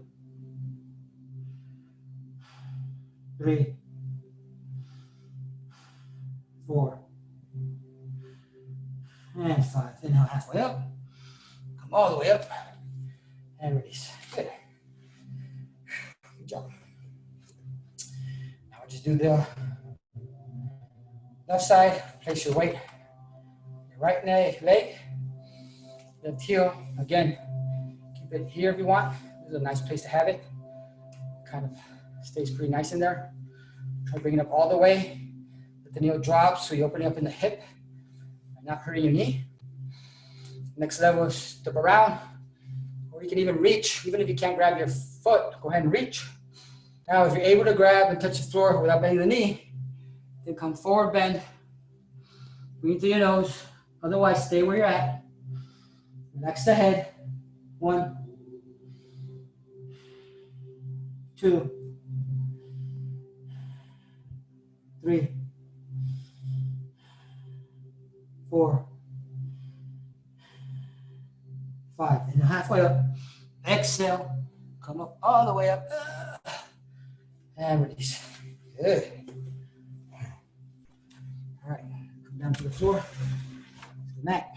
3, 4, and 5. Inhale halfway up. Come all the way up. And release. Good. Good job. Now just do the left side. Place your weight. Your right leg. Left heel. Again, keep it here if you want. This is a nice place to have it. Kind of stays pretty nice in there. Try to bring it up all the way. Let the knee drop so you open it up in the hip. Not hurting your knee. Next level is step around. Or you can even reach. Even if you can't grab your foot, go ahead and reach. Now, if you're able to grab and touch the floor without bending the knee, then come forward bend. Breathe through your nose. Otherwise, stay where you're at. Relax the head. 1, 2, 3, 4, 5. And halfway up. Exhale. Come up all the way up. And release. Good. All right. Come down to the floor. To the mat.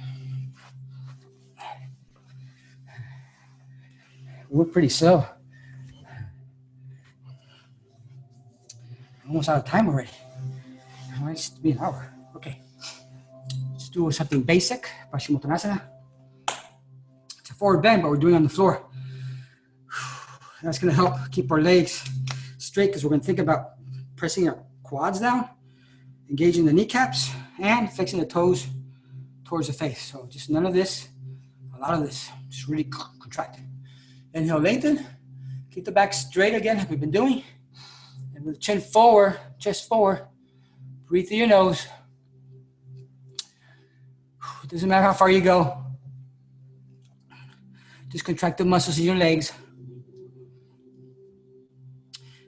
We're pretty slow. Almost out of time already. It might be an hour. Okay. Let's do something basic. Paschimottanasana. It's a forward bend, but we're doing it on the floor. That's going to help keep our legs straight because we're going to think about pressing our quads down, engaging the kneecaps, and flexing the toes towards the face. So just none of this, a lot of this. Just really contract. Inhale, lengthen. Keep the back straight again, like we've been doing. And with the chin forward, chest forward, breathe through your nose. It doesn't matter how far you go. Just contract the muscles in your legs.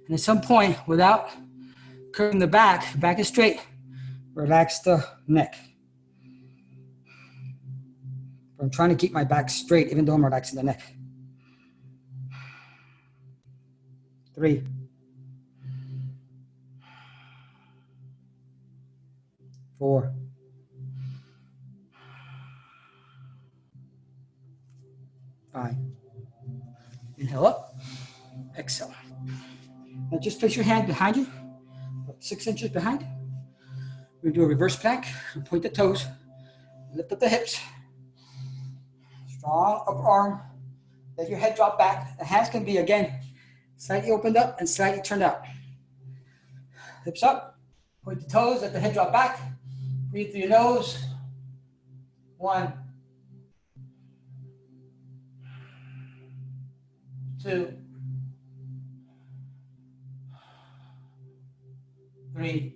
And at some point, without curving the back is straight, relax the neck. I'm trying to keep my back straight even though I'm relaxing the neck. 3, 4, 5. Inhale up, exhale. Now just place your hand behind you, about 6 inches behind. We're gonna do a reverse plank. Point the toes, lift up the hips. Strong upper arm. Let your head drop back. The hands can be, again, slightly opened up and slightly turned out. Hips up, point the toes, let the head drop back. Breathe through your nose. 1, 2, 3,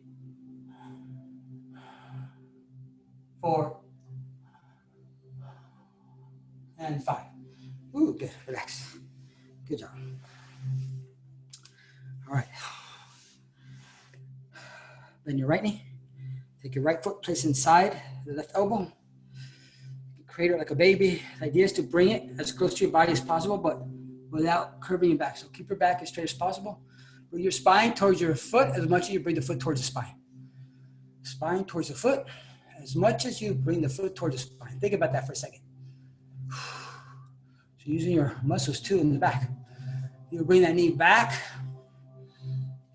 4, and 5. Ooh, good, relax. Good job. All right. Bend your right knee. Take your right foot, place inside the left elbow. Cradle like a baby. The idea is to bring it as close to your body as possible, but without curving your back. So keep your back as straight as possible. Bring your spine towards your foot as much as you bring the foot towards the spine. Spine towards the foot as much as you bring the foot towards the spine. Think about that for a second. So using your muscles too in the back. You bring that knee back.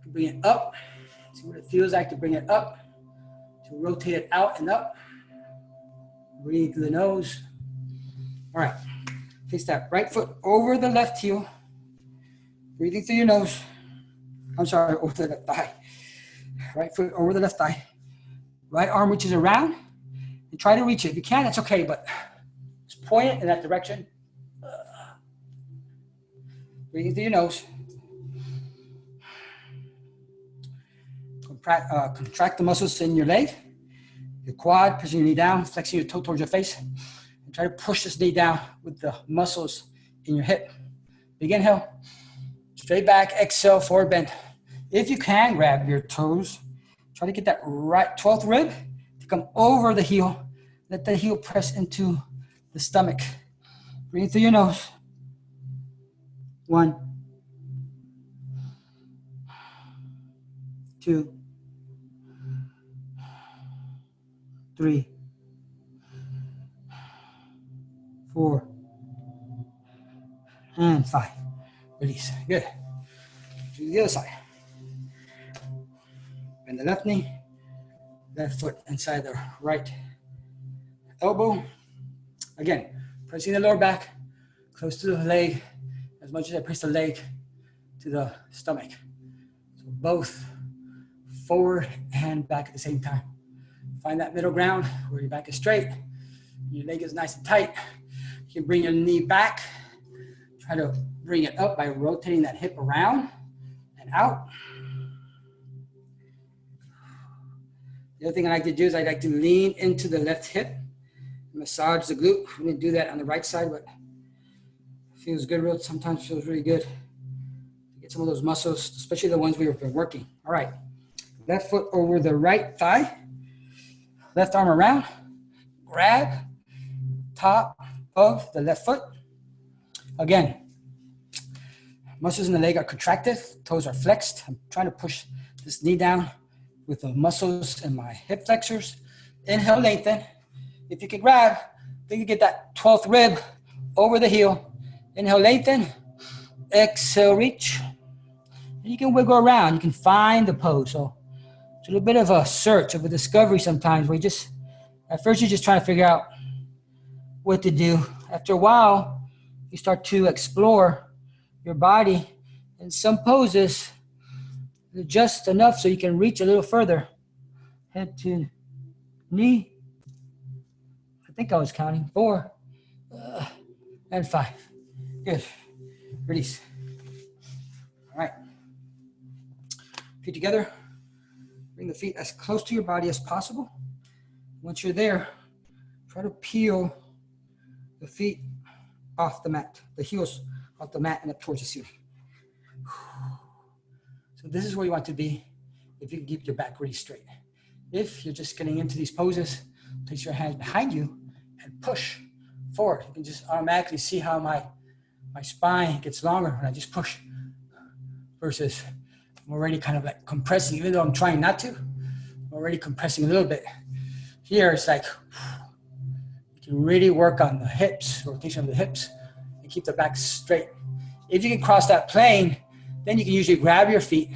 You bring it up. See what it feels like to bring it up. To rotate it out and up. Breathe through the nose. All right. Place that right foot over the left heel. Breathing through your nose. I'm sorry, over the left thigh. Right foot over the left thigh. Right arm reaches around and try to reach it. If you can, it's okay, but just point it in that direction. Breathing through your nose. Contract the muscles in your leg, your quad, pressing your knee down, flexing your toe towards your face, and try to push this knee down with the muscles in your hip. Big inhale, straight back, exhale, forward bend. If you can, grab your toes. Try to get that right 12th rib to come over the heel. Let the heel press into the stomach. Breathe through your nose. 1, 2, 3, 4, and 5. Release. Good. To the other side. Bend the left knee, left foot inside the right elbow. Again, pressing the lower back close to the leg as much as I press the leg to the stomach. So both forward and back at the same time. Find that middle ground where your back is straight, your leg is nice and tight. You can bring your knee back. Try to bring it up by rotating that hip around and out. The other thing I like to do is I like to lean into the left hip, massage the glute. We didn't do that on the right side, but it feels good. Sometimes feels really good to get some of those muscles, especially the ones we've been working. All right, left foot over the right thigh, left arm around, grab top of the left foot. Again, muscles in the leg are contracted, toes are flexed. I'm trying to push this knee down with the muscles in my hip flexors. Inhale, lengthen. If you can grab, then you get that 12th rib over the heel. Inhale, lengthen. Exhale, reach. And you can wiggle around. You can find the pose. So it's a little bit of a search, of a discovery sometimes, where at first you're just trying to figure out what to do. After a while, you start to explore your body, and some poses just enough so you can reach a little further. Head to knee. I think I was counting 4 and 5. Good. Release. All right. Feet together. Bring the feet as close to your body as possible. Once you're there, try to peel the feet off the mat, the heels off the mat and up towards the ceiling. So this is where you want to be if you can keep your back really straight. If you're just getting into these poses, place your hands behind you and push forward. You can just automatically see how my spine gets longer when I just push versus I'm already kind of like compressing, even though I'm trying not to. I'm already compressing a little bit. Here it's like you can really work on the hips, rotation of the hips, and keep the back straight. If you can cross that plane, then you can usually grab your feet,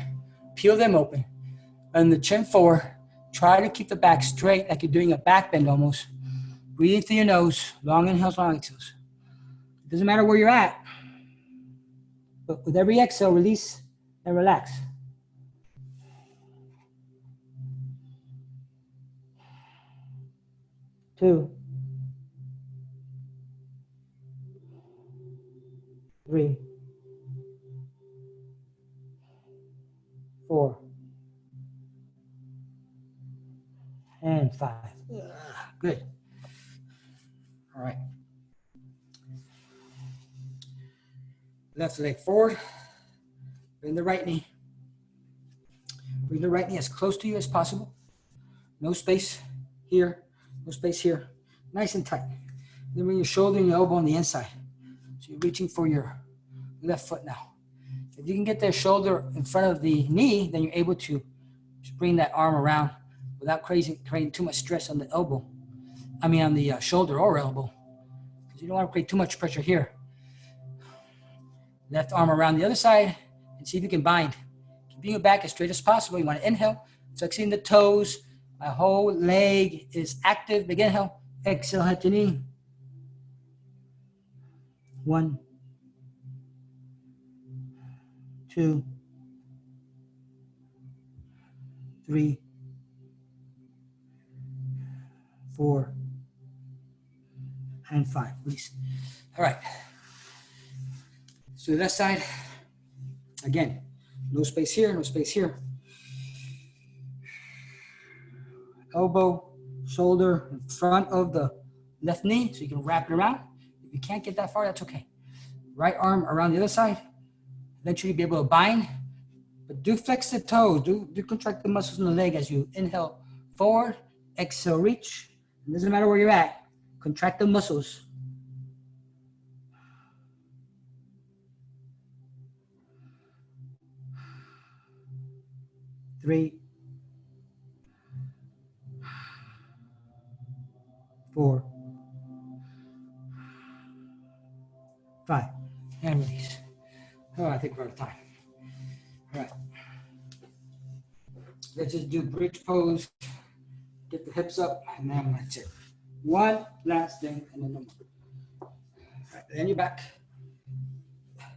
peel them open, and the chin forward. Try to keep the back straight, like you're doing a back bend almost. Breathing through your nose, long inhales, long exhales. It doesn't matter where you're at, but with every exhale, release and relax. Two, 3, 4, and 5. Good. All right. Left leg forward. Bring the right knee. Bring the right knee as close to you as possible. No space here. No space here. Nice and tight. Then bring your shoulder and your elbow on the inside. So you're reaching for your left foot now. If you can get the shoulder in front of the knee, then you're able to just bring that arm around without creating too much stress on the elbow. On the shoulder or elbow. Because you don't want to create too much pressure here. Left arm around the other side and see if you can bind. Keeping your back as straight as possible. You want to inhale, flexing the toes. My whole leg is active. Big inhale. Exhale, head to knee. 1, 2, 3, 4, and 5. Release. All right. So that side, again, no space here, no space here. Elbow, shoulder in front of the left knee, so you can wrap it around. If you can't get that far, that's okay. Right arm around the other side. Eventually be able to bind, but do flex the toes, do contract the muscles in the leg as you inhale forward, exhale, reach. It doesn't matter where you're at, contract the muscles. 3, 4, 5, and release. Oh, I think we're out of time. All right. Let's just do bridge pose. Get the hips up, and then that's it. One last thing, and then no more. All right, then you're back.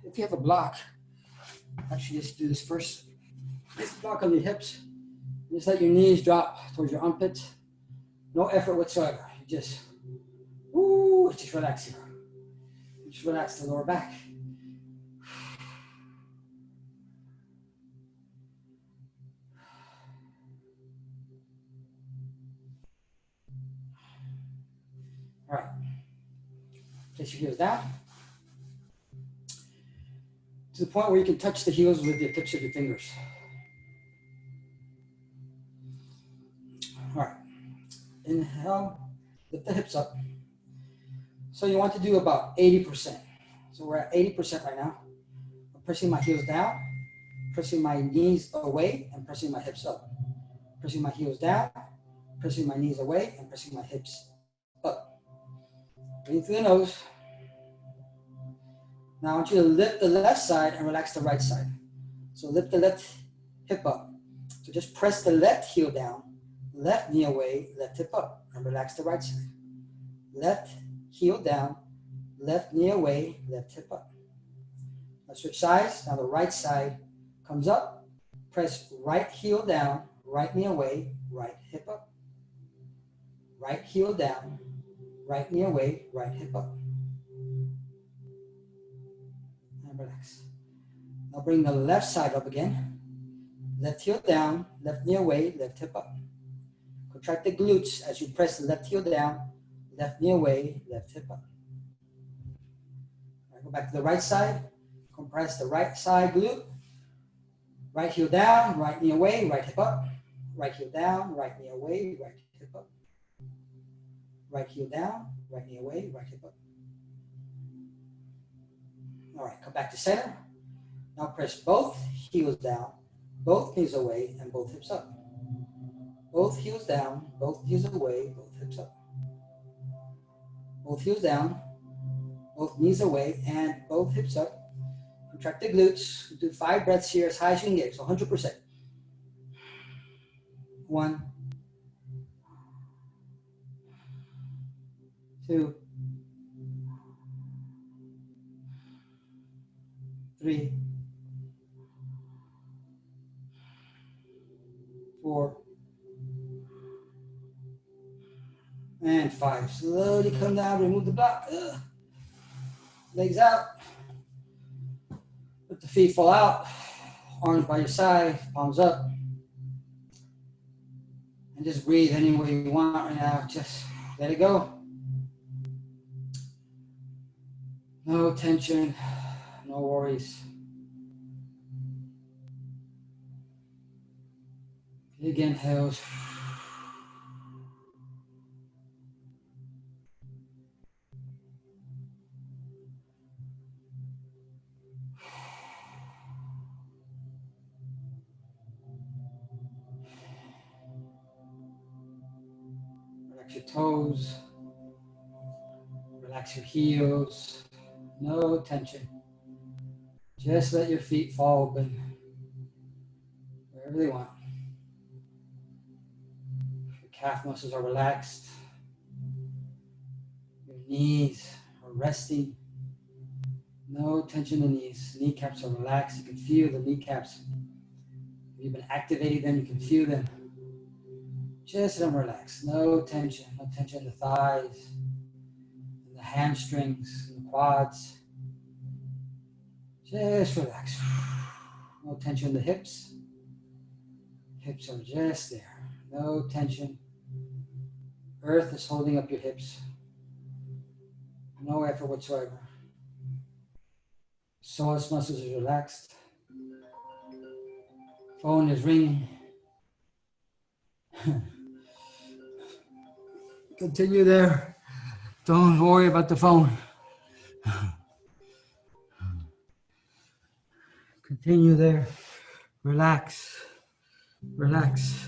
If you have a block, actually just do this first. Just block on your hips. Just let your knees drop towards your armpits. No effort whatsoever. You just, just relax here. Just relax the lower back. All right. Place your heels down to the point where you can touch the heels with the tips of your fingers. All right. Inhale, lift the hips up. So you want to do about 80%. So we're at 80% right now. I'm pressing my heels down, pressing my knees away, and pressing my hips up. Pressing my heels down, pressing my knees away, and pressing my hips up. Breathe through the nose. Now I want you to lift the left side and relax the right side. So lift the left hip up. So just press the left heel down, left knee away, left hip up, and relax the right side. Left heel down, left knee away, left hip up. Now switch sides. Now the right side comes up. Press right heel down, right knee away, right hip up. Right heel down, right knee away, right hip up. And relax. Now bring the left side up again. Left heel down, left knee away, left hip up. Contract the glutes as you press the left heel down, left knee away, left hip up. All right, go back to the right side. Compress the right side glute. Right heel down, right knee away, right hip up. Right heel down, right knee away, right hip up. Right heel down, right knee away, right hip up. All right, come back to center. Now press both heels down, both knees away, and both hips up. Both heels down, both knees away, both hips up. Both heels down, both knees away, and both hips up. Contract the glutes. Do 5 breaths here as high as you can get, so 100%. 1, 2, 3, 4, and 5. Slowly come down, remove the block. Legs out. Let the feet fall out. Arms by your side, palms up. And just breathe any way you want right now. Just let it go. No tension, no worries. Big inhales. Relax your toes. Relax your heels. No tension. Just let your feet fall open wherever they want. Your calf muscles are relaxed. Your knees are resting. No tension in the knees. Kneecaps are relaxed. You can feel the kneecaps. If you've been activating them, you can feel them. Just let them relax. No tension. No tension in the thighs, in the hamstrings, in the quads. Just relax. No tension in the hips. Hips are just there. No tension. Earth is holding up your hips. No effort whatsoever. Psoas muscles are relaxed. Phone is ringing. Continue there. Don't worry about the phone. Continue there. Relax. Relax.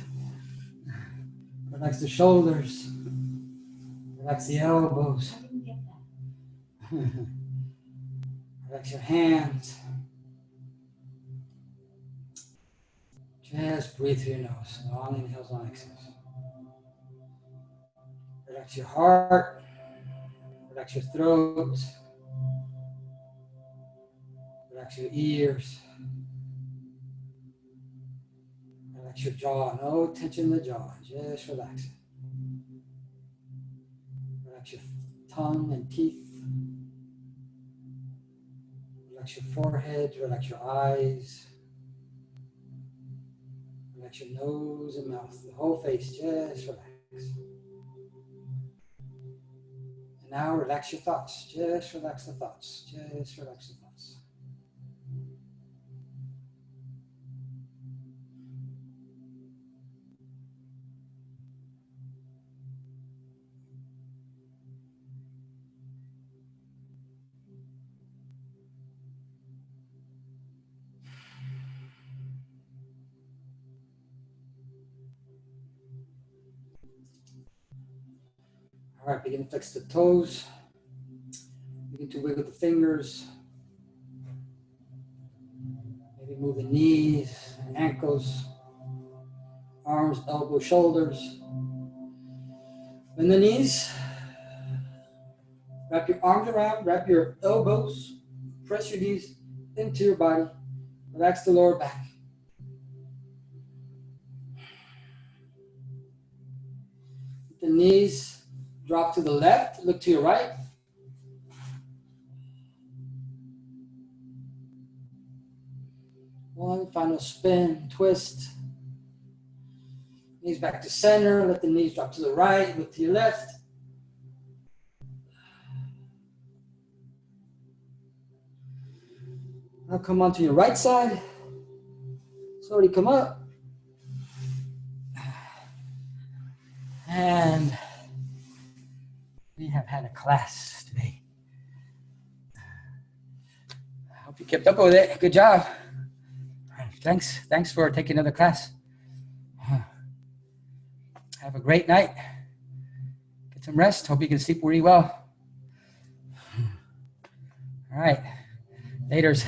Relax the shoulders. Relax the elbows. Relax your hands. Just breathe through your nose. Long inhales, long exhales. Relax your heart. Relax your throat. Relax your ears. Relax your jaw. No tension in the jaw. Just relax it. Relax your tongue and teeth. Relax your forehead. Relax your eyes. Relax your nose and mouth. The whole face. Just relax. And now relax your thoughts. Just relax the thoughts. Just relax the thoughts. All right, begin to flex the toes. Begin to wiggle the fingers. Maybe move the knees and ankles, arms, elbows, shoulders. Bend the knees. Wrap your arms around, wrap your elbows, press your knees into your body. Relax the lower back. The knees drop to the left, look to your right. One final spin, twist. Knees back to center, let the knees drop to the right, look to your left. Now come onto your right side. Slowly come up. And we have had a class today. I hope you kept up with it. Good job. Thanks for taking another class. Have a great night. Get some rest. Hope you can sleep really well. All right. Laters.